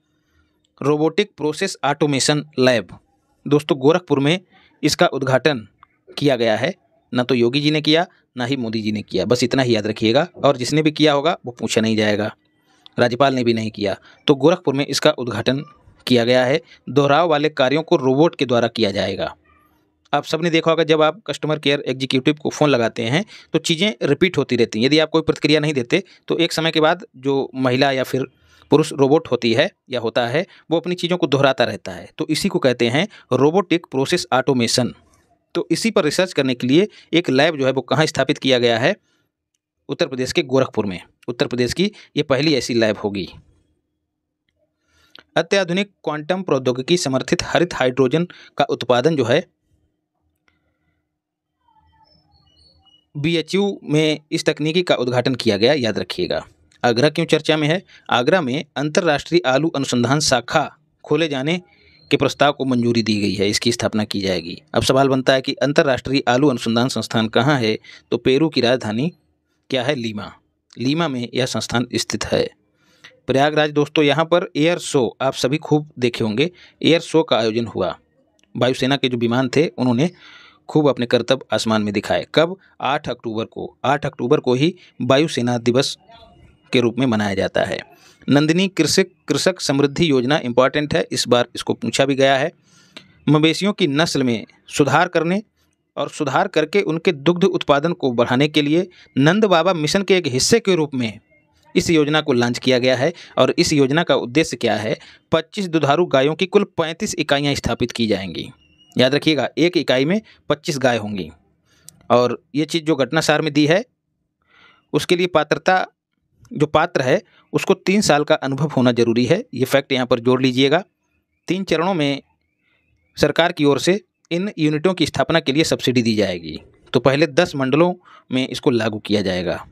रोबोटिक प्रोसेस ऑटोमेशन लैब दोस्तों गोरखपुर में इसका उद्घाटन किया गया है। ना तो योगी जी ने किया, ना ही मोदी जी ने किया, बस इतना ही याद रखिएगा। और जिसने भी किया होगा वो पूछा नहीं जाएगा, राज्यपाल ने भी नहीं किया। तो गोरखपुर में इसका उद्घाटन किया गया है। दोहराव वाले कार्यों को रोबोट के द्वारा किया जाएगा। आप सबने देखा होगा जब आप कस्टमर केयर एग्जीक्यूटिव को फ़ोन लगाते हैं तो चीज़ें रिपीट होती रहती हैं। यदि आप कोई प्रतिक्रिया नहीं देते तो एक समय के बाद जो महिला या फिर पुरुष रोबोट होती है या होता है वो अपनी चीज़ों को दोहराता रहता है। तो इसी को कहते हैं रोबोटिक प्रोसेस ऑटोमेशन। तो इसी पर रिसर्च करने के लिए एक लैब जो है वो कहाँ स्थापित किया गया है? उत्तर प्रदेश के गोरखपुर में। उत्तर प्रदेश की ये पहली ऐसी लैब होगी। अत्याधुनिक क्वांटम प्रौद्योगिकी समर्थित हरित हाइड्रोजन का उत्पादन जो है BHU में इस तकनीकी का उद्घाटन किया गया, याद रखिएगा। आगरा क्यों चर्चा में है? आगरा में अंतर्राष्ट्रीय आलू अनुसंधान शाखा खोले जाने के प्रस्ताव को मंजूरी दी गई है, इसकी स्थापना की जाएगी। अब सवाल बनता है कि अंतर्राष्ट्रीय आलू अनुसंधान संस्थान कहाँ है? तो पेरू की राजधानी क्या है? लीमा। लीमा में यह संस्थान स्थित है। प्रयागराज दोस्तों, यहाँ पर एयर शो आप सभी खूब देखे होंगे। एयर शो का आयोजन हुआ, वायुसेना के जो विमान थे उन्होंने खूब अपने करतब आसमान में दिखाए। कब? 8 अक्टूबर को। 8 अक्टूबर को ही वायुसेना दिवस के रूप में मनाया जाता है। नंदिनी कृषक समृद्धि योजना इंपॉर्टेंट है, इस बार इसको पूछा भी गया है। मवेशियों की नस्ल में सुधार करने और सुधार करके उनके दुग्ध उत्पादन को बढ़ाने के लिए नंद बाबा मिशन के एक हिस्से के रूप में इस योजना को लॉन्च किया गया है। और इस योजना का उद्देश्य क्या है? 25 दुधारू गायों की कुल 35 इकाइयाँ स्थापित की जाएंगी। याद रखिएगा, एक इकाई में 25 गाय होंगी। और ये चीज़ जो घटनासार में दी है, उसके लिए पात्रता जो पात्र है उसको 3 साल का अनुभव होना जरूरी है। ये फैक्ट यहाँ पर जोड़ लीजिएगा। 3 चरणों में सरकार की ओर से इन यूनिटों की स्थापना के लिए सब्सिडी दी जाएगी। तो पहले 10 मंडलों में इसको लागू किया जाएगा।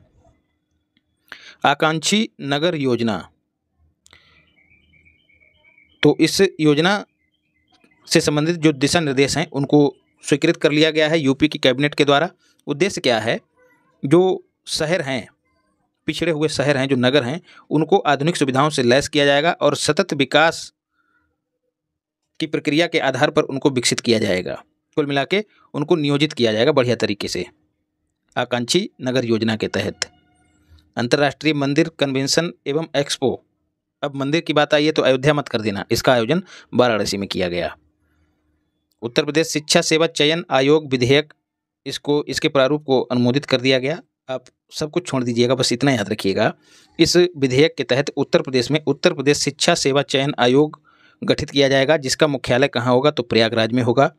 आकांक्षी नगर योजना, तो इस योजना से संबंधित जो दिशा निर्देश हैं उनको स्वीकृत कर लिया गया है यूपी की कैबिनेट के द्वारा। उद्देश्य क्या है? जो शहर हैं, पिछड़े हुए शहर हैं, जो नगर हैं, उनको आधुनिक सुविधाओं से लैस किया जाएगा और सतत विकास की प्रक्रिया के आधार पर उनको विकसित किया जाएगा। कुल मिला के उनको नियोजित किया जाएगा बढ़िया तरीके से। आकांक्षी नगर योजना के तहत अंतर्राष्ट्रीय मंदिर कन्वेंशन एवं एक्सपो, अब मंदिर की बात आई है तो अयोध्या मत कर देना, इसका आयोजन वाराणसी में किया गया। उत्तर प्रदेश शिक्षा सेवा चयन आयोग विधेयक, इसके प्रारूप को अनुमोदित कर दिया गया। आप सब कुछ छोड़ दीजिएगा, बस इतना याद रखिएगा। इस विधेयक के तहत उत्तर प्रदेश में उत्तर प्रदेश शिक्षा सेवा चयन आयोग गठित किया जाएगा, जिसका मुख्यालय कहाँ होगा? तो प्रयागराज में होगा।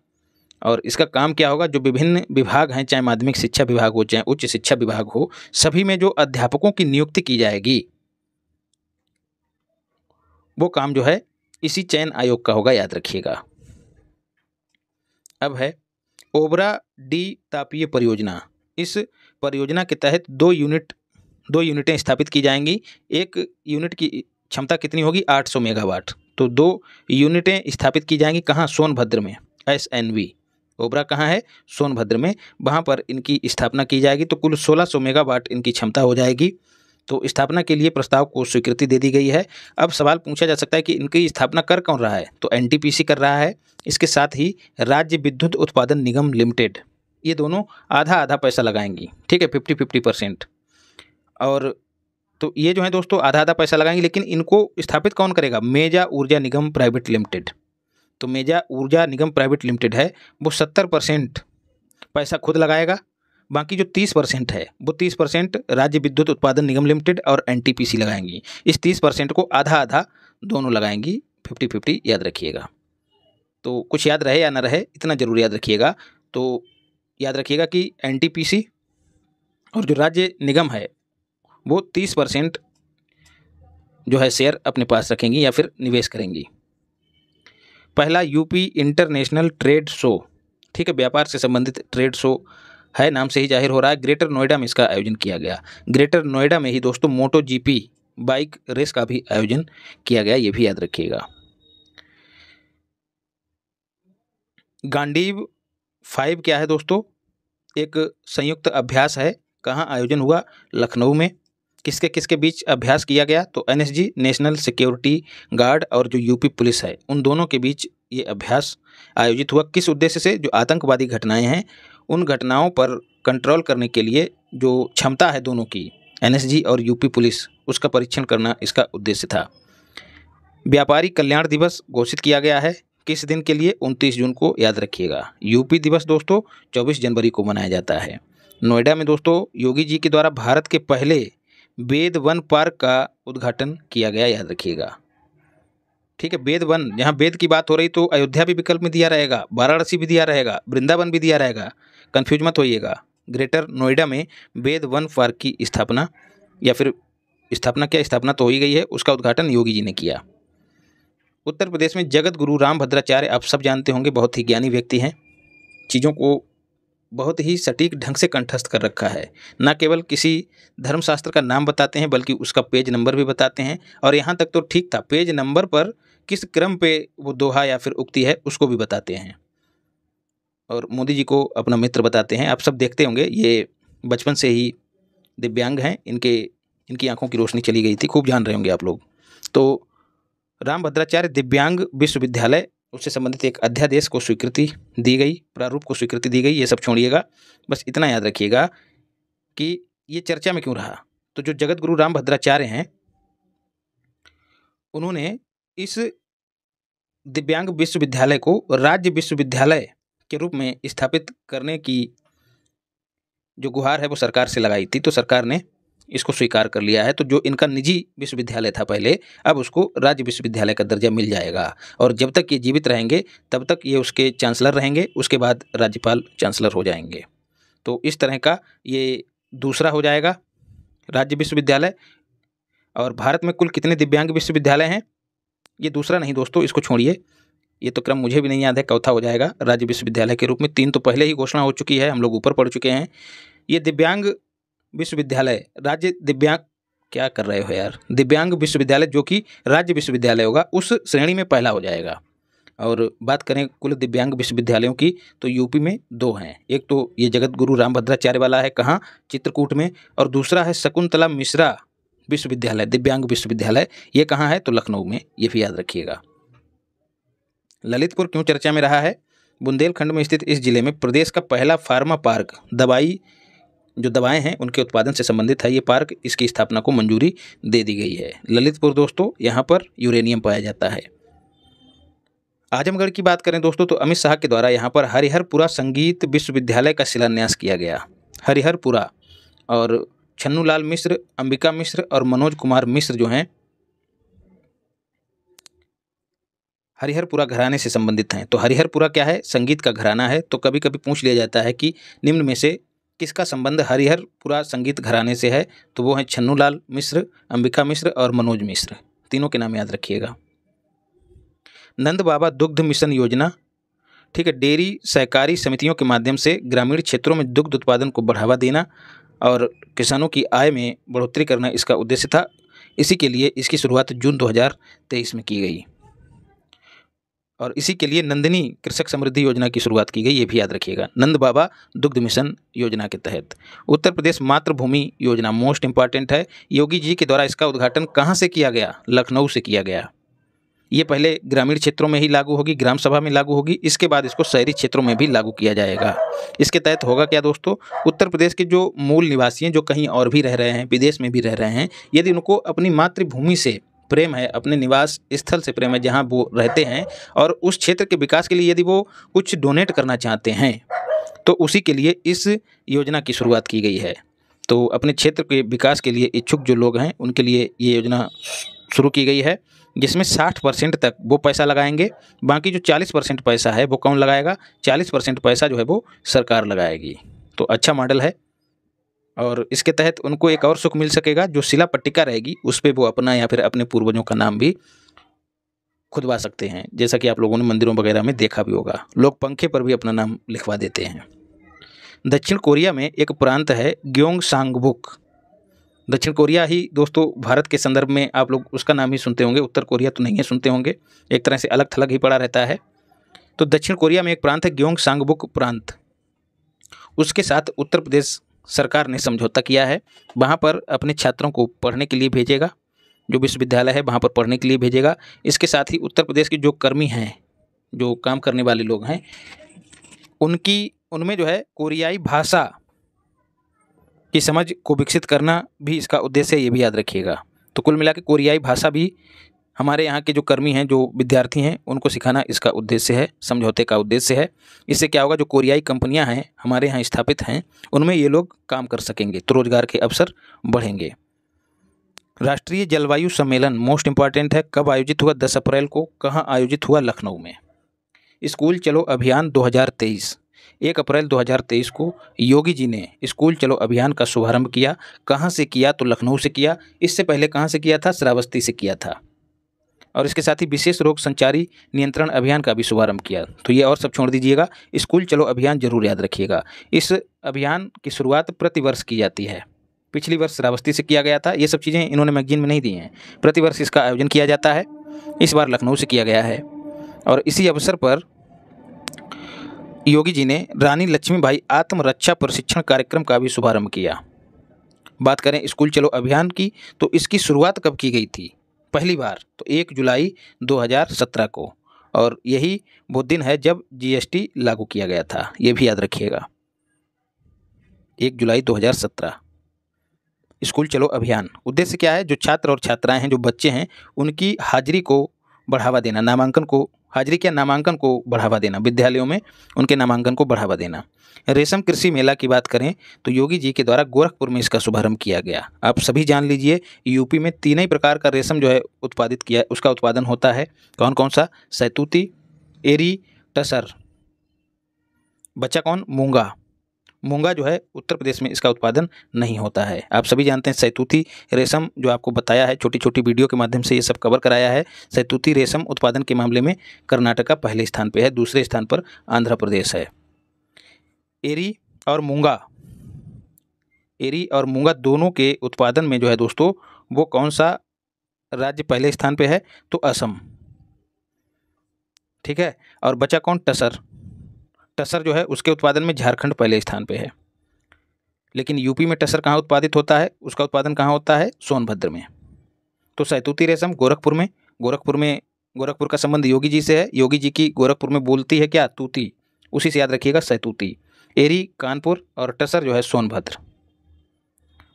और इसका काम क्या होगा? जो विभिन्न विभाग हैं, चाहे माध्यमिक शिक्षा विभाग हो चाहे उच्च शिक्षा विभाग हो, सभी में जो अध्यापकों की नियुक्ति की जाएगी वो काम जो है इसी चयन आयोग का होगा, याद रखिएगा। अब है ओबरा डी तापीय परियोजना। इस परियोजना के तहत 2 यूनिटें स्थापित की जाएंगी। एक यूनिट की क्षमता कितनी होगी? 800 मेगावाट। तो 2 यूनिटें स्थापित की जाएंगी। कहाँ? सोनभद्र में। SNV ओबरा कहाँ है? सोनभद्र में। वहाँ पर इनकी स्थापना की जाएगी। तो कुल 1600 मेगावाट इनकी क्षमता हो जाएगी। तो स्थापना के लिए प्रस्ताव को स्वीकृति दे दी गई है। अब सवाल पूछा जा सकता है कि इनकी स्थापना कर कौन रहा है? तो NTPC कर रहा है। इसके साथ ही राज्य विद्युत उत्पादन निगम लिमिटेड, ये दोनों आधा आधा पैसा लगाएंगी। ठीक है, 50-50%। और तो ये जो है दोस्तों आधा आधा पैसा लगाएंगे, लेकिन इनको स्थापित कौन करेगा? मेजा ऊर्जा निगम प्राइवेट लिमिटेड। तो मेजा ऊर्जा निगम प्राइवेट लिमिटेड है, वो 70% पैसा खुद लगाएगा। बाकी जो 30% है वो 30% राज्य विद्युत उत्पादन निगम लिमिटेड और NTPC लगाएंगी। इस 30% को आधा आधा दोनों लगाएंगी, 50-50, याद रखिएगा। तो कुछ याद रहे या ना रहे, इतना जरूर याद रखिएगा। तो याद रखिएगा कि NTPC और जो राज्य निगम है वो 30% जो है शेयर अपने पास रखेंगी या फिर निवेश करेंगी। पहला यूपी इंटरनेशनल ट्रेड शो, ठीक है, व्यापार से संबंधित ट्रेड शो है, नाम से ही जाहिर हो रहा है। ग्रेटर नोएडा में इसका आयोजन किया गया। ग्रेटर नोएडा में ही दोस्तों MotoGP बाइक रेस का भी आयोजन किया गया, ये भी याद रखिएगा। गांडीव 5 क्या है दोस्तों? एक संयुक्त अभ्यास है। कहाँ आयोजन हुआ? लखनऊ में। किसके किसके बीच अभ्यास किया गया? तो NSG नेशनल सिक्योरिटी गार्ड और जो यूपी पुलिस है, उन दोनों के बीच ये अभ्यास आयोजित हुआ। किस उद्देश्य से? जो आतंकवादी घटनाएं हैं उन घटनाओं पर कंट्रोल करने के लिए जो क्षमता है दोनों की, NSG और यूपी पुलिस, उसका परीक्षण करना इसका उद्देश्य था। व्यापारी कल्याण दिवस घोषित किया गया है। किस दिन के लिए? 29 जून को, याद रखिएगा। यूपी दिवस दोस्तों 24 जनवरी को मनाया जाता है। नोएडा में दोस्तों योगी जी के द्वारा भारत के पहले वेद वन पार्क का उद्घाटन किया गया, याद रखिएगा। ठीक है, वेद वन, जहाँ वेद की बात हो रही तो अयोध्या भी विकल्प में दिया रहेगा, वाराणसी भी दिया रहेगा, वृंदावन भी दिया रहेगा, कंफ्यूज मत होइएगा। ग्रेटर नोएडा में वेद वन पार्क की स्थापना या फिर स्थापना किया, स्थापना तो हो ही गई है, उसका उद्घाटन योगी जी ने किया। उत्तर प्रदेश में जगत गुरु रामभद्राचार्य आप सब जानते होंगे, बहुत ही ज्ञानी व्यक्ति हैं, चीज़ों को बहुत ही सटीक ढंग से कंठस्थ कर रखा है। न केवल किसी धर्मशास्त्र का नाम बताते हैं बल्कि उसका पेज नंबर भी बताते हैं, और यहाँ तक तो ठीक था, पेज नंबर पर किस क्रम पे वो दोहा या फिर उक्ति है उसको भी बताते हैं। और मोदी जी को अपना मित्र बताते हैं। आप सब देखते होंगे, ये बचपन से ही दिव्यांग हैं, इनकी आंखों की रोशनी चली गई थी, खूब जान रहे होंगे आप लोग। तो रामभद्राचार्य दिव्यांग विश्वविद्यालय, उससे संबंधित एक अध्यादेश को स्वीकृति दी गई, प्रारूप को स्वीकृति दी गई। ये सब छोड़िएगा, बस इतना याद रखिएगा कि ये चर्चा में क्यों रहा। तो जो जगत गुरु रामभद्राचार्य हैं, उन्होंने इस दिव्यांग विश्वविद्यालय को राज्य विश्वविद्यालय के रूप में स्थापित करने की जो गुहार है वो सरकार से लगाई थी। तो सरकार ने इसको स्वीकार कर लिया है। तो जो इनका निजी विश्वविद्यालय था पहले, अब उसको राज्य विश्वविद्यालय का दर्जा मिल जाएगा, और जब तक ये जीवित रहेंगे तब तक ये उसके चांसलर रहेंगे, उसके बाद राज्यपाल चांसलर हो जाएंगे। तो इस तरह का ये दूसरा हो जाएगा राज्य विश्वविद्यालय। और भारत में कुल कितने दिव्यांग विश्वविद्यालय हैं, ये दूसरा नहीं दोस्तों, इसको छोड़िए, ये तो क्रम मुझे भी नहीं याद है, चौथा हो जाएगा राज्य विश्वविद्यालय के रूप में। 3 तो पहले ही घोषणा हो चुकी है, हम लोग ऊपर पढ़ चुके हैं। ये दिव्यांग विश्वविद्यालय, राज्य दिव्यांग, क्या कर रहे हो यार, दिव्यांग विश्वविद्यालय जो कि राज्य विश्वविद्यालय होगा, उस श्रेणी में पहला हो जाएगा। और बात करें कुल दिव्यांग विश्वविद्यालयों की, तो यूपी में 2 हैं। एक तो ये जगत गुरु रामभद्राचार्य वाला है, कहाँ, चित्रकूट में, और दूसरा है शकुंतला मिश्रा विश्वविद्यालय, दिव्यांग विश्वविद्यालय, ये कहाँ है, तो लखनऊ में, ये भी याद रखिएगा। ललितपुर क्यों चर्चा में रहा है, बुंदेलखंड में स्थित इस जिले में प्रदेश का पहला फार्मा पार्क, दवाएं हैं उनके उत्पादन से संबंधित है ये पार्क, इसकी स्थापना को मंजूरी दे दी गई है। ललितपुर दोस्तों, यहाँ पर यूरेनियम पाया जाता है। आजमगढ़ की बात करें दोस्तों, तो अमित शाह के द्वारा यहाँ पर हरिहरपुरा संगीत विश्वविद्यालय का शिलान्यास किया गया। हरिहरपुरा, और छन्नूलाल मिश्र, अंबिका मिश्र और मनोज कुमार मिश्र जो हैं हरिहरपुरा घराने से संबंधित हैं। तो हरिहरपुरा क्या है, संगीत का घराना है। तो कभी कभी पूछ लिया जाता है कि निम्न में से किसका संबंध हरिहरपुरा संगीत घराने से है, तो वो हैं छन्नूलाल मिश्र, अंबिका मिश्र और मनोज मिश्र, तीनों के नाम याद रखिएगा। नंद बाबा दुग्ध मिशन योजना, ठीक है, डेयरी सहकारी समितियों के माध्यम से ग्रामीण क्षेत्रों में दुग्ध उत्पादन को बढ़ावा देना और किसानों की आय में बढ़ोतरी करना इसका उद्देश्य था। इसी के लिए इसकी शुरुआत जून 2023 में की गई, और इसी के लिए नंदिनी कृषक समृद्धि योजना की शुरुआत की गई, ये भी याद रखिएगा, नंद बाबा दुग्ध मिशन योजना के तहत। उत्तर प्रदेश मातृभूमि योजना मोस्ट इंपॉर्टेंट है। योगी जी के द्वारा इसका उद्घाटन कहाँ से किया गया, लखनऊ से किया गया। ये पहले ग्रामीण क्षेत्रों में ही लागू होगी, ग्राम सभा में लागू होगी, इसके बाद इसको शहरी क्षेत्रों में भी लागू किया जाएगा। इसके तहत होगा क्या दोस्तों, उत्तर प्रदेश के जो मूल निवासी हैं, जो कहीं और भी रह रहे हैं, विदेश में भी रह रहे हैं, यदि उनको अपनी मातृभूमि से प्रेम है, अपने निवास स्थल से प्रेम है जहाँ वो रहते हैं, और उस क्षेत्र के विकास के लिए यदि वो कुछ डोनेट करना चाहते हैं, तो उसी के लिए इस योजना की शुरुआत की गई है। तो अपने क्षेत्र के विकास के लिए इच्छुक जो लोग हैं उनके लिए ये योजना शुरू की गई है, जिसमें 60% तक वो पैसा लगाएंगे, बाकी जो 40% पैसा है वो कौन लगाएगा, 40% पैसा जो है वो सरकार लगाएगी। तो अच्छा मॉडल है, और इसके तहत उनको एक और सुख मिल सकेगा, जो शिला पट्टिका रहेगी उस पर वो अपना या फिर अपने पूर्वजों का नाम भी खुदवा सकते हैं, जैसा कि आप लोगों ने मंदिरों वगैरह में देखा भी होगा, लोग पंखे पर भी अपना नाम लिखवा देते हैं। दक्षिण कोरिया में एक प्रांत है ग्योंगसांगबुक। दक्षिण कोरिया ही दोस्तों भारत के संदर्भ में आप लोग उसका नाम ही सुनते होंगे, उत्तर कोरिया तो नहीं है सुनते होंगे, एक तरह से अलग थलग ही पड़ा रहता है। तो दक्षिण कोरिया में एक प्रांत है ग्योंगसांगबुक प्रांत, उसके साथ उत्तर प्रदेश सरकार ने समझौता किया है। वहाँ पर अपने छात्रों को पढ़ने के लिए भेजेगा, जो विश्वविद्यालय है वहाँ पर पढ़ने के लिए भेजेगा। इसके साथ ही उत्तर प्रदेश के जो कर्मी हैं, जो काम करने वाले लोग हैं, उनमें जो है कोरियाई भाषा की समझ को विकसित करना भी इसका उद्देश्य है, ये भी याद रखिएगा। तो कुल मिला के कोरियाई भाषा भी हमारे यहाँ के जो कर्मी हैं, जो विद्यार्थी हैं, उनको सिखाना इसका उद्देश्य है, समझौते का उद्देश्य है। इससे क्या होगा, जो कोरियाई कंपनियां हैं हमारे यहाँ स्थापित हैं, उनमें ये लोग काम कर सकेंगे, तो रोजगार के अवसर बढ़ेंगे। राष्ट्रीय जलवायु सम्मेलन मोस्ट इंपॉर्टेंट है, कब आयोजित हुआ, 10 अप्रैल को, कहाँ आयोजित हुआ, लखनऊ में। स्कूल चलो अभियान 2023, 1 अप्रैल 2023 को योगी जी ने स्कूल चलो अभियान का शुभारंभ किया। कहाँ से किया? तो लखनऊ से किया। इससे पहले कहाँ से किया था? श्रावस्ती से किया था। और इसके साथ ही विशेष रोग संचारी नियंत्रण अभियान का भी शुभारंभ किया। तो ये और सब छोड़ दीजिएगा, स्कूल चलो अभियान जरूर याद रखिएगा। इस अभियान की शुरुआत प्रतिवर्ष की जाती है। पिछली वर्ष श्रावस्ती से किया गया था। ये सब चीज़ें इन्होंने मैगजीन में नहीं दी हैं। प्रतिवर्ष इसका आयोजन किया जाता है। इस बार लखनऊ से किया गया है। और इसी अवसर पर योगी जी ने रानी लक्ष्मीबाई आत्मरक्षा प्रशिक्षण कार्यक्रम का भी शुभारंभ किया। बात करें स्कूल चलो अभियान की, तो इसकी शुरुआत कब की गई थी? पहली बार तो 1 जुलाई 2017 को, और यही वो दिन है जब जीएसटी लागू किया गया था। ये भी याद रखिएगा, 1 जुलाई 2017। स्कूल चलो अभियान उद्देश्य क्या है? जो छात्र और छात्राएं हैं, जो बच्चे हैं, उनकी हाजिरी को बढ़ावा देना, नामांकन को, हाजिरी क्या, नामांकन को बढ़ावा देना, विद्यालयों में उनके नामांकन को बढ़ावा देना। रेशम कृषि मेला की बात करें तो योगी जी के द्वारा गोरखपुर में इसका शुभारंभ किया गया। आप सभी जान लीजिए, यूपी में 3 ही प्रकार का रेशम जो है उत्पादित किया, उसका उत्पादन होता है। कौन कौन सा? सैतूती, एरी, टसर। बचा कौन? मूंगा। मूंगा जो है उत्तर प्रदेश में इसका उत्पादन नहीं होता है। आप सभी जानते हैं सैतूती रेशम, जो आपको बताया है, छोटी छोटी वीडियो के माध्यम से ये सब कवर कराया है। सैतूती रेशम उत्पादन के मामले में कर्नाटका पहले स्थान पे है, दूसरे स्थान पर आंध्र प्रदेश है। एरी और मूंगा, एरी और मूंगा दोनों के उत्पादन में जो है दोस्तों, वो कौन सा राज्य पहले स्थान पे है? तो असम। ठीक है। और बचा कौन? टसर। टसर जो है उसके उत्पादन में झारखंड पहले स्थान पे है। लेकिन यूपी में टसर कहाँ उत्पादित होता है? उसका उत्पादन कहाँ होता है? सोनभद्र में। तो सैतूती रेशम गोरखपुर में, गोरखपुर का संबंध योगी जी से है। योगी जी की गोरखपुर में बोलती है क्या? तूती। उसी से याद रखिएगा, सैतूती। एरी कानपुर और टसर जो है Sonbhadra.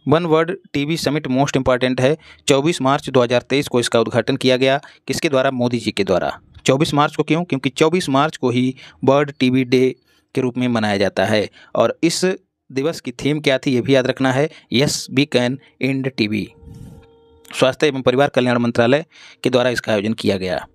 One world TB summit most important है। 24 मार्च 2023 को इसका उद्घाटन किया गया। किसके द्वारा? मोदी जी के द्वारा। 24 मार्च को क्यों? क्योंकि 24 मार्च को ही वर्ल्ड टीबी डे के रूप में मनाया जाता है। और इस दिवस की थीम क्या थी? ये भी याद रखना है, yes we can and TB. स्वास्थ्य एवं परिवार कल्याण मंत्रालय के द्वारा इसका आयोजन किया गया।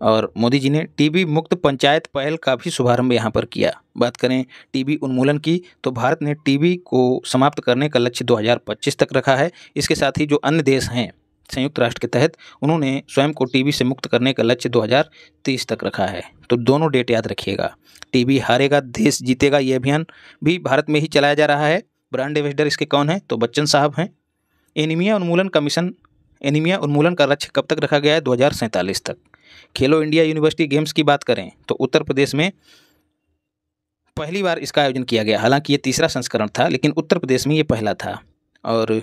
और मोदी जी ने टीबी मुक्त पंचायत पहल का भी शुभारंभ यहाँ पर किया। बात करें टीबी उन्मूलन की, तो भारत ने टीबी को समाप्त करने का लक्ष्य 2025 तक रखा है। इसके साथ ही जो अन्य देश हैं संयुक्त राष्ट्र के तहत, उन्होंने स्वयं को टीबी से मुक्त करने का लक्ष्य 2030 तक रखा है। तो दोनों डेट याद रखिएगा। टीबी हारेगा देश जीतेगा, ये अभियान भी भारत में ही चलाया जा रहा है। ब्रांड एम्बेसडर इसके कौन है? तो बच्चन साहब हैं। एनीमिया उन्मूलन का मिशन, एनीमिया उन्मूलन का लक्ष्य कब तक रखा गया है? 2047 तक। खेलो इंडिया यूनिवर्सिटी गेम्स की बात करें तो उत्तर प्रदेश में पहली बार इसका आयोजन किया गया। हालांकि ये तीसरा संस्करण था, लेकिन उत्तर प्रदेश में ये पहला था। और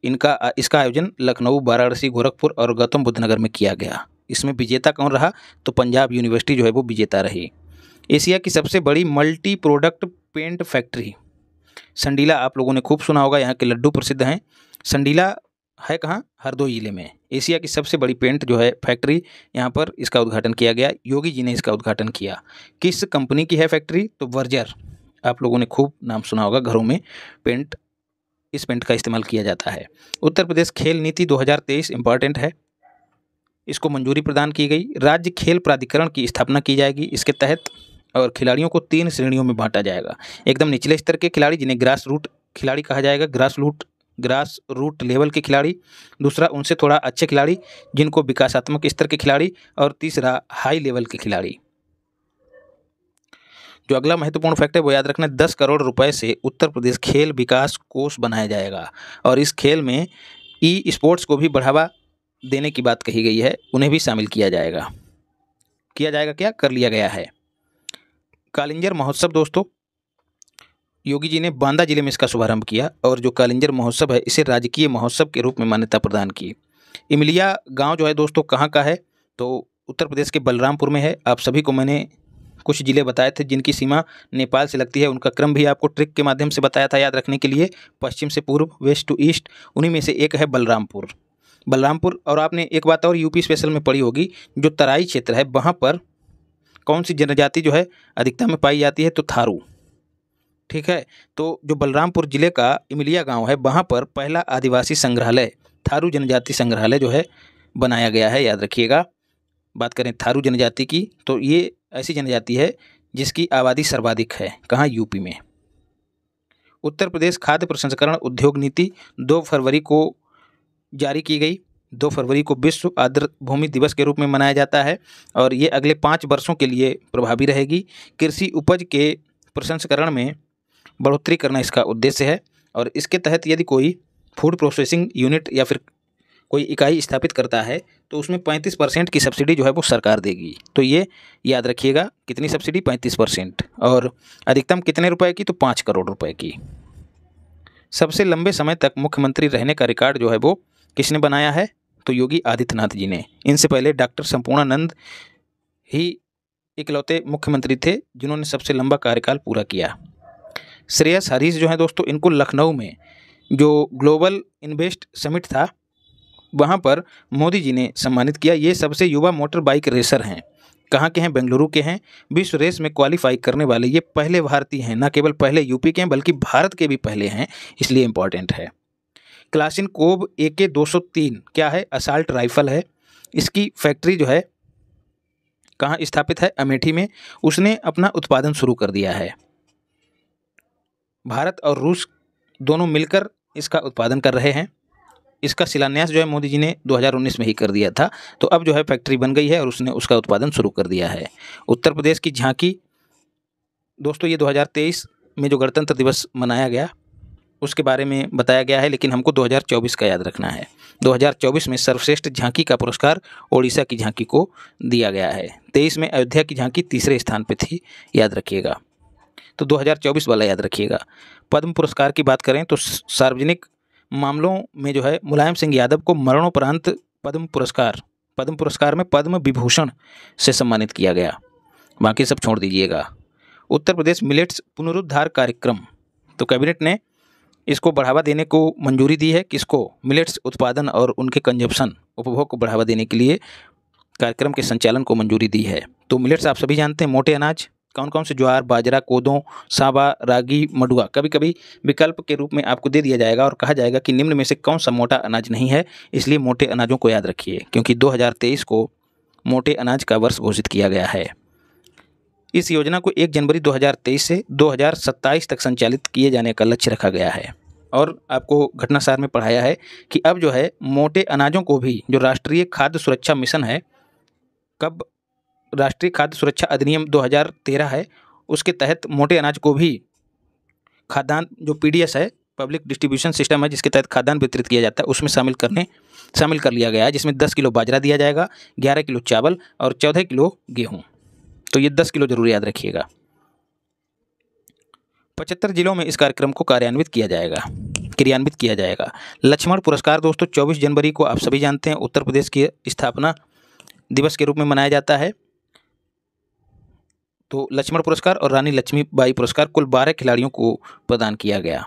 इसका आयोजन लखनऊ, वाराणसी, गोरखपुर और गौतम बुद्ध नगर में किया गया। इसमें विजेता कौन रहा? तो पंजाब यूनिवर्सिटी जो है वो विजेता रही। एशिया की सबसे बड़ी multi product paint factory Sandila, आप लोगों ने खूब सुना होगा, यहाँ के लड्डू प्रसिद्ध हैं। संडीला है कहाँ? हरदोई जिले में। एशिया की सबसे बड़ी पेंट जो है फैक्ट्री, यहाँ पर इसका उद्घाटन किया गया। योगी जी ने इसका उद्घाटन किया। किस कंपनी की है फैक्ट्री? तो बर्जर। आप लोगों ने खूब नाम सुना होगा, घरों में पेंट, इस पेंट का इस्तेमाल किया जाता है। उत्तर प्रदेश खेल नीति 2023 इम्पॉर्टेंट है, इसको मंजूरी प्रदान की गई। राज्य खेल प्राधिकरण की स्थापना की जाएगी इसके तहत, और खिलाड़ियों को 3 श्रेणियों में बांटा जाएगा। एकदम निचले स्तर के खिलाड़ी, जिन्हें ग्रास रूट खिलाड़ी कहा जाएगा, ग्रास रूट लेवल के खिलाड़ी। दूसरा, उनसे थोड़ा अच्छे खिलाड़ी, जिनको विकासात्मक स्तर के खिलाड़ी। और तीसरा, हाई लेवल के खिलाड़ी। जो अगला महत्वपूर्ण फैक्ट है वो याद रखना, 10 करोड़ रुपए से उत्तर प्रदेश खेल विकास कोष बनाया जाएगा। और इस खेल में ई स्पोर्ट्स को भी बढ़ावा देने की बात कही गई है, उन्हें भी शामिल किया जाएगा। क्या कर लिया गया है। कालिंजर महोत्सव दोस्तों, योगी जी ने बांदा जिले में इसका शुभारंभ किया। और जो कालिंजर महोत्सव है, इसे राजकीय महोत्सव के रूप में मान्यता प्रदान की। इमलिया गांव जो है दोस्तों कहाँ का है? तो उत्तर प्रदेश के बलरामपुर में है। आप सभी को मैंने कुछ जिले बताए थे जिनकी सीमा नेपाल से लगती है, उनका क्रम भी आपको ट्रिक के माध्यम से बताया था याद रखने के लिए, पश्चिम से पूर्व, वेस्ट टू ईस्ट। उन्हीं में से एक है बलरामपुर। और आपने एक बात और यूपी स्पेशल में पढ़ी होगी, जो तराई क्षेत्र है वहाँ पर कौन सी जनजाति जो है अधिकता में पाई जाती है? तो थारू। ठीक है। तो जो बलरामपुर जिले का इमलिया गांव है, वहाँ पर पहला आदिवासी संग्रहालय, थारू जनजाति संग्रहालय जो है बनाया गया है, याद रखिएगा। बात करें थारू जनजाति की, तो ये ऐसी जनजाति है जिसकी आबादी सर्वाधिक है। कहाँ? यूपी में। उत्तर प्रदेश खाद्य प्रसंस्करण उद्योग नीति 2 फरवरी को जारी की गई। 2 फरवरी को विश्व आर्द्र भूमि दिवस के रूप में मनाया जाता है और ये अगले 5 वर्षों के लिए प्रभावी रहेगी। कृषि उपज के प्रसंस्करण में बढ़ोतरी करना इसका उद्देश्य है और इसके तहत यदि कोई फूड प्रोसेसिंग यूनिट या फिर कोई इकाई स्थापित करता है तो उसमें 35% की सब्सिडी जो है वो सरकार देगी। तो ये याद रखिएगा, कितनी सब्सिडी? 35%। और अधिकतम कितने रुपए की? तो 5 करोड़ रुपए की। सबसे लंबे समय तक मुख्यमंत्री रहने का रिकॉर्ड जो है वो किसने बनाया है? तो योगी आदित्यनाथ जी ने। इनसे पहले डॉक्टर संपूर्णानंद ही इकलौते मुख्यमंत्री थे जिन्होंने सबसे लंबा कार्यकाल पूरा किया। श्रेयस हरीश जो है दोस्तों, इनको लखनऊ में जो ग्लोबल इन्वेस्ट समिट था वहाँ पर मोदी जी ने सम्मानित किया। ये सबसे युवा मोटर बाइक रेसर हैं। कहाँ के हैं? बेंगलुरु के हैं। विश्व रेस में क्वालिफाई करने वाले ये पहले भारतीय हैं, न केवल पहले यूपी के हैं बल्कि भारत के भी पहले हैं, इसलिए इम्पॉर्टेंट है। क्लाशिनकोव AK-203 क्या है? असाल्ट राइफल है। इसकी फैक्ट्री जो है कहाँ स्थापित है? अमेठी में। उसने अपना उत्पादन शुरू कर दिया है। भारत और रूस दोनों मिलकर इसका उत्पादन कर रहे हैं। इसका शिलान्यास जो है मोदी जी ने 2019 में ही कर दिया था। तो अब जो है फैक्ट्री बन गई है और उसने उसका उत्पादन शुरू कर दिया है। उत्तर प्रदेश की झांकी दोस्तों, ये 2023 में जो गणतंत्र दिवस मनाया गया उसके बारे में बताया गया है, लेकिन हमको 2024 का याद रखना है। 2024 में सर्वश्रेष्ठ झांकी का पुरस्कार ओडिशा की झांकी को दिया गया है। 23 में अयोध्या की झांकी तीसरे स्थान पर थी, याद रखिएगा। तो 2024 वाला याद रखिएगा। पद्म पुरस्कार की बात करें तो सार्वजनिक मामलों में जो है मुलायम सिंह यादव को मरणोपरांत पद्म पुरस्कार में पद्म विभूषण से सम्मानित किया गया। बाकी सब छोड़ दीजिएगा। उत्तर प्रदेश मिलेट्स पुनरुद्धार कार्यक्रम, तो कैबिनेट ने इसको बढ़ावा देने को मंजूरी दी है। किसको? मिलेट्स उत्पादन और उनके कंजप्शन उपभोग को बढ़ावा देने के लिए कार्यक्रम के संचालन को मंजूरी दी है। तो मिलेट्स आप सभी जानते हैं, मोटे अनाज कौन कौन से? ज्वार, बाजरा, कोदो, सावा, रागी, मडुआ। कभी कभी विकल्प के रूप में आपको दे दिया जाएगा और कहा जाएगा कि निम्न में से कौन सा मोटा अनाज नहीं है, इसलिए मोटे अनाजों को याद रखिए क्योंकि 2023 को मोटे अनाज का वर्ष घोषित किया गया है। इस योजना को 1 जनवरी 2023 से 2027 तक संचालित किए जाने का लक्ष्य रखा गया है। और आपको घटनासार में पढ़ाया है कि अब जो है मोटे अनाजों को भी, जो राष्ट्रीय खाद्य सुरक्षा मिशन है, कब राष्ट्रीय खाद्य सुरक्षा अधिनियम 2013 है, उसके तहत मोटे अनाज को भी खाद्यान्न, जो PDS है, पब्लिक डिस्ट्रीब्यूशन सिस्टम है जिसके तहत खाद्यान्न वितरित किया जाता है, उसमें शामिल कर लिया गया है, जिसमें 10 किलो बाजरा दिया जाएगा, 11 किलो चावल और 14 किलो गेहूँ। तो ये 10 किलो जरूर याद रखिएगा। 75 जिलों में इस कार्यक्रम को क्रियान्वित किया जाएगा। लक्ष्मण पुरस्कार दोस्तों 24 जनवरी को आप सभी जानते हैं उत्तर प्रदेश की स्थापना दिवस के रूप में मनाया जाता है। तो लक्ष्मण पुरस्कार और रानी लक्ष्मीबाई पुरस्कार कुल 12 खिलाड़ियों को प्रदान किया गया।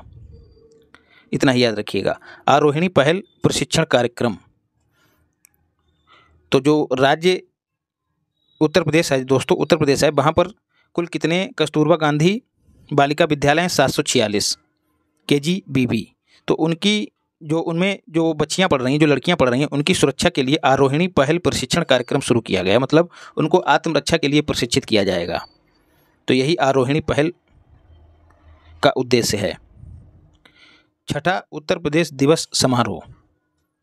इतना ही याद रखिएगा। आरोहिणी पहल प्रशिक्षण कार्यक्रम, तो जो राज्य उत्तर प्रदेश है दोस्तों, उत्तर प्रदेश है, वहाँ पर कुल कितने कस्तूरबा गांधी बालिका विद्यालय हैं? 746 KGBB। तो उनकी उनमें जो बच्चियां पढ़ रही हैं, जो लड़कियां पढ़ रही हैं, उनकी सुरक्षा के लिए आरोहिणी पहल प्रशिक्षण कार्यक्रम शुरू किया गया है। मतलब उनको आत्मरक्षा के लिए प्रशिक्षित किया जाएगा। तो यही आरोहिणी पहल का उद्देश्य है। छठा उत्तर प्रदेश दिवस समारोह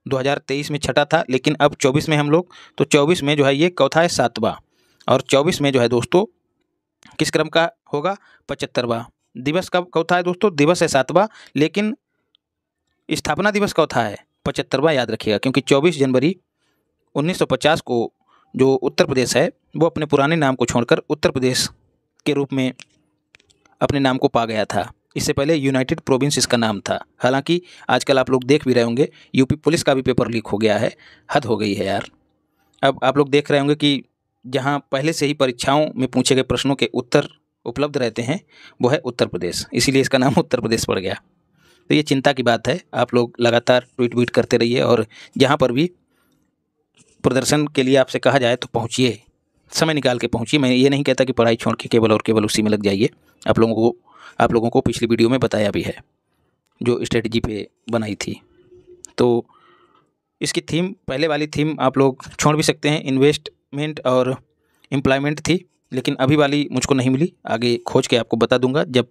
2023 में छठा था, लेकिन अब 24 में हम लोग, तो 24 में जो है ये चौथा है, 7वां, और 24 में जो है दोस्तों किस क्रम का होगा? 75वां दिवस। कब चौथा है दोस्तों? दिवस है 7वां, लेकिन स्थापना दिवस चौथा है, 75वां याद रखिएगा, क्योंकि 24 जनवरी 1950 को जो उत्तर प्रदेश है वो अपने पुराने नाम को छोड़कर उत्तर प्रदेश के रूप में अपने नाम को पा गया था। इससे पहले यूनाइटेड प्रोविंस इसका नाम था। हालांकि आजकल आप लोग देख भी रहे होंगे यूपी पुलिस का भी पेपर लीक हो गया है। हद हो गई है यार। अब आप लोग देख रहे होंगे कि जहां पहले से ही परीक्षाओं में पूछे गए प्रश्नों के उत्तर उपलब्ध रहते हैं वो है उत्तर प्रदेश, इसीलिए इसका नाम उत्तर प्रदेश पड़ गया। तो ये चिंता की बात है। आप लोग लगातार ट्वीट करते रहिए और जहाँ पर भी प्रदर्शन के लिए आपसे कहा जाए तो पहुँचिए, समय निकाल के पहुँचिए। मैं ये नहीं कहता कि पढ़ाई छोड़ के केवल और केवल उसी में लग जाइए। आप लोगों को पिछली वीडियो में बताया भी है जो स्ट्रेटजी पे बनाई थी। तो इसकी थीम, पहले वाली थीम आप लोग छोड़ भी सकते हैं, इन्वेस्टमेंट और एम्प्लॉयमेंट थी, लेकिन अभी वाली मुझको नहीं मिली, आगे खोज के आपको बता दूंगा। जब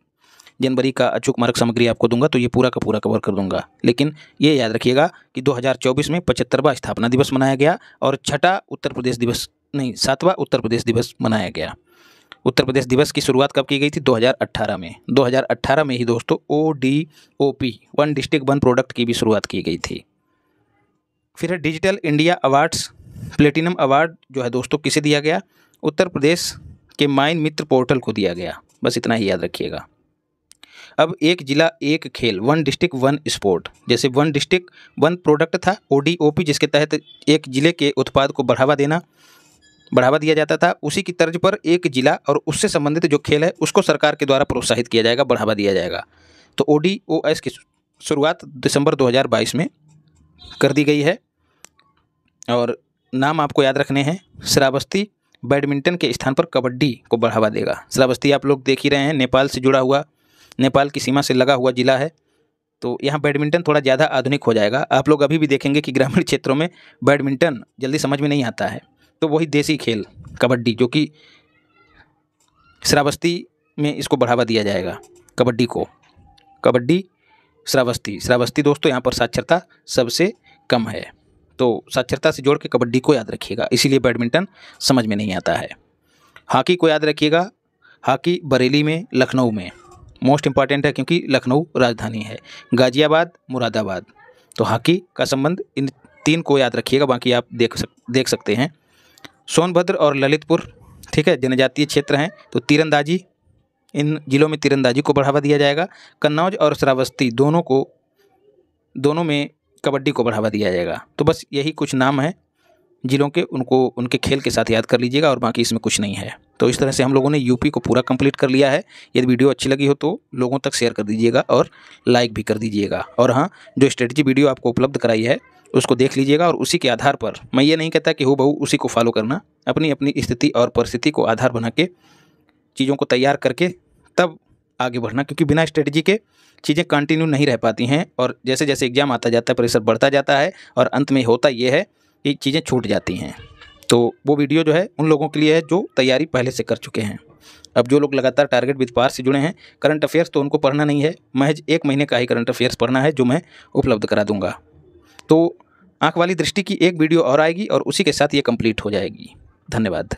जनवरी का अचूक मार्ग सामग्री आपको दूंगा तो ये पूरा का पूरा कवर कर दूंगा। लेकिन ये याद रखिएगा कि 2024 में 75वां स्थापना दिवस मनाया गया और 7वां उत्तर प्रदेश दिवस मनाया गया। उत्तर प्रदेश दिवस की शुरुआत कब की गई थी? 2018 में। 2018 में ही दोस्तों ODOP, one district one product की भी शुरुआत की गई थी। फिर है digital India awards. Platinum award जो है दोस्तों किसे दिया गया? उत्तर प्रदेश के माइन मित्र पोर्टल को दिया गया। बस इतना ही याद रखिएगा। अब एक जिला एक खेल, वन डिस्ट्रिक्ट वन स्पोर्ट, जैसे वन डिस्ट्रिक्ट वन प्रोडक्ट था ODOP, जिसके तहत एक जिले के उत्पाद को बढ़ावा दिया जाता था, उसी की तर्ज पर एक जिला और उससे संबंधित जो खेल है उसको सरकार के द्वारा प्रोत्साहित किया जाएगा, बढ़ावा दिया जाएगा। तो ODOS की शुरुआत दिसंबर 2022 में कर दी गई है और नाम आपको याद रखने हैं। श्रावस्ती बैडमिंटन के स्थान पर कबड्डी को बढ़ावा देगा। श्रावस्ती आप लोग देख ही रहे हैं, नेपाल से जुड़ा हुआ, नेपाल की सीमा से लगा हुआ जिला है, तो यहाँ बैडमिंटन थोड़ा ज़्यादा आधुनिक हो जाएगा। आप लोग अभी भी देखेंगे कि ग्रामीण क्षेत्रों में बैडमिंटन जल्दी समझ में नहीं आता है, तो वही देसी खेल कबड्डी, जो कि श्रावस्ती में इसको बढ़ावा दिया जाएगा, कबड्डी श्रावस्ती दोस्तों यहाँ पर साक्षरता सबसे कम है, तो साक्षरता से जोड़ के कबड्डी को याद रखिएगा, इसीलिए बैडमिंटन समझ में नहीं आता है। हॉकी को याद रखिएगा, हॉकी बरेली में, लखनऊ में मोस्ट इंपॉर्टेंट है क्योंकि लखनऊ राजधानी है, गाजियाबाद, मुरादाबाद, तो हॉकी का संबंध इन 3 को याद रखिएगा, बाकी आप देख सकते हैं। सोनभद्र और ललितपुर, ठीक है, जनजातीय क्षेत्र हैं, तो तीरंदाजी, इन जिलों में तीरंदाजी को बढ़ावा दिया जाएगा। कन्नौज और श्रावस्ती दोनों में कबड्डी को बढ़ावा दिया जाएगा। तो बस यही कुछ नाम हैं जिलों के, उनको उनके खेल के साथ याद कर लीजिएगा और बाकी इसमें कुछ नहीं है। तो इस तरह से हम लोगों ने यूपी को पूरा कंप्लीट कर लिया है। यदि वीडियो अच्छी लगी हो तो लोगों तक शेयर कर दीजिएगा और लाइक भी कर दीजिएगा। और हाँ, जो स्ट्रेटजी वीडियो आपको उपलब्ध कराई है उसको देख लीजिएगा और उसी के आधार पर, मैं ये नहीं कहता कि हूबहू उसी को फॉलो करना, अपनी अपनी स्थिति और परिस्थिति को आधार बना के चीज़ों को तैयार करके तब आगे बढ़ना, क्योंकि बिना स्ट्रेटजी के चीज़ें कंटिन्यू नहीं रह पाती हैं और जैसे जैसे एग्जाम आता जाता है प्रेशर बढ़ता जाता है और अंत में होता ये है कि चीज़ें छूट जाती हैं। तो वो वीडियो जो है उन लोगों के लिए है जो तैयारी पहले से कर चुके हैं। अब जो लोग लगातार टारगेट विद पार से जुड़े हैं, करंट अफेयर्स तो उनको पढ़ना नहीं है, महज 1 महीने का ही करंट अफेयर्स पढ़ना है जो मैं उपलब्ध करा दूंगा। तो आँख वाली दृष्टि की एक वीडियो और आएगी और उसी के साथ ये कंप्लीट हो जाएगी। धन्यवाद।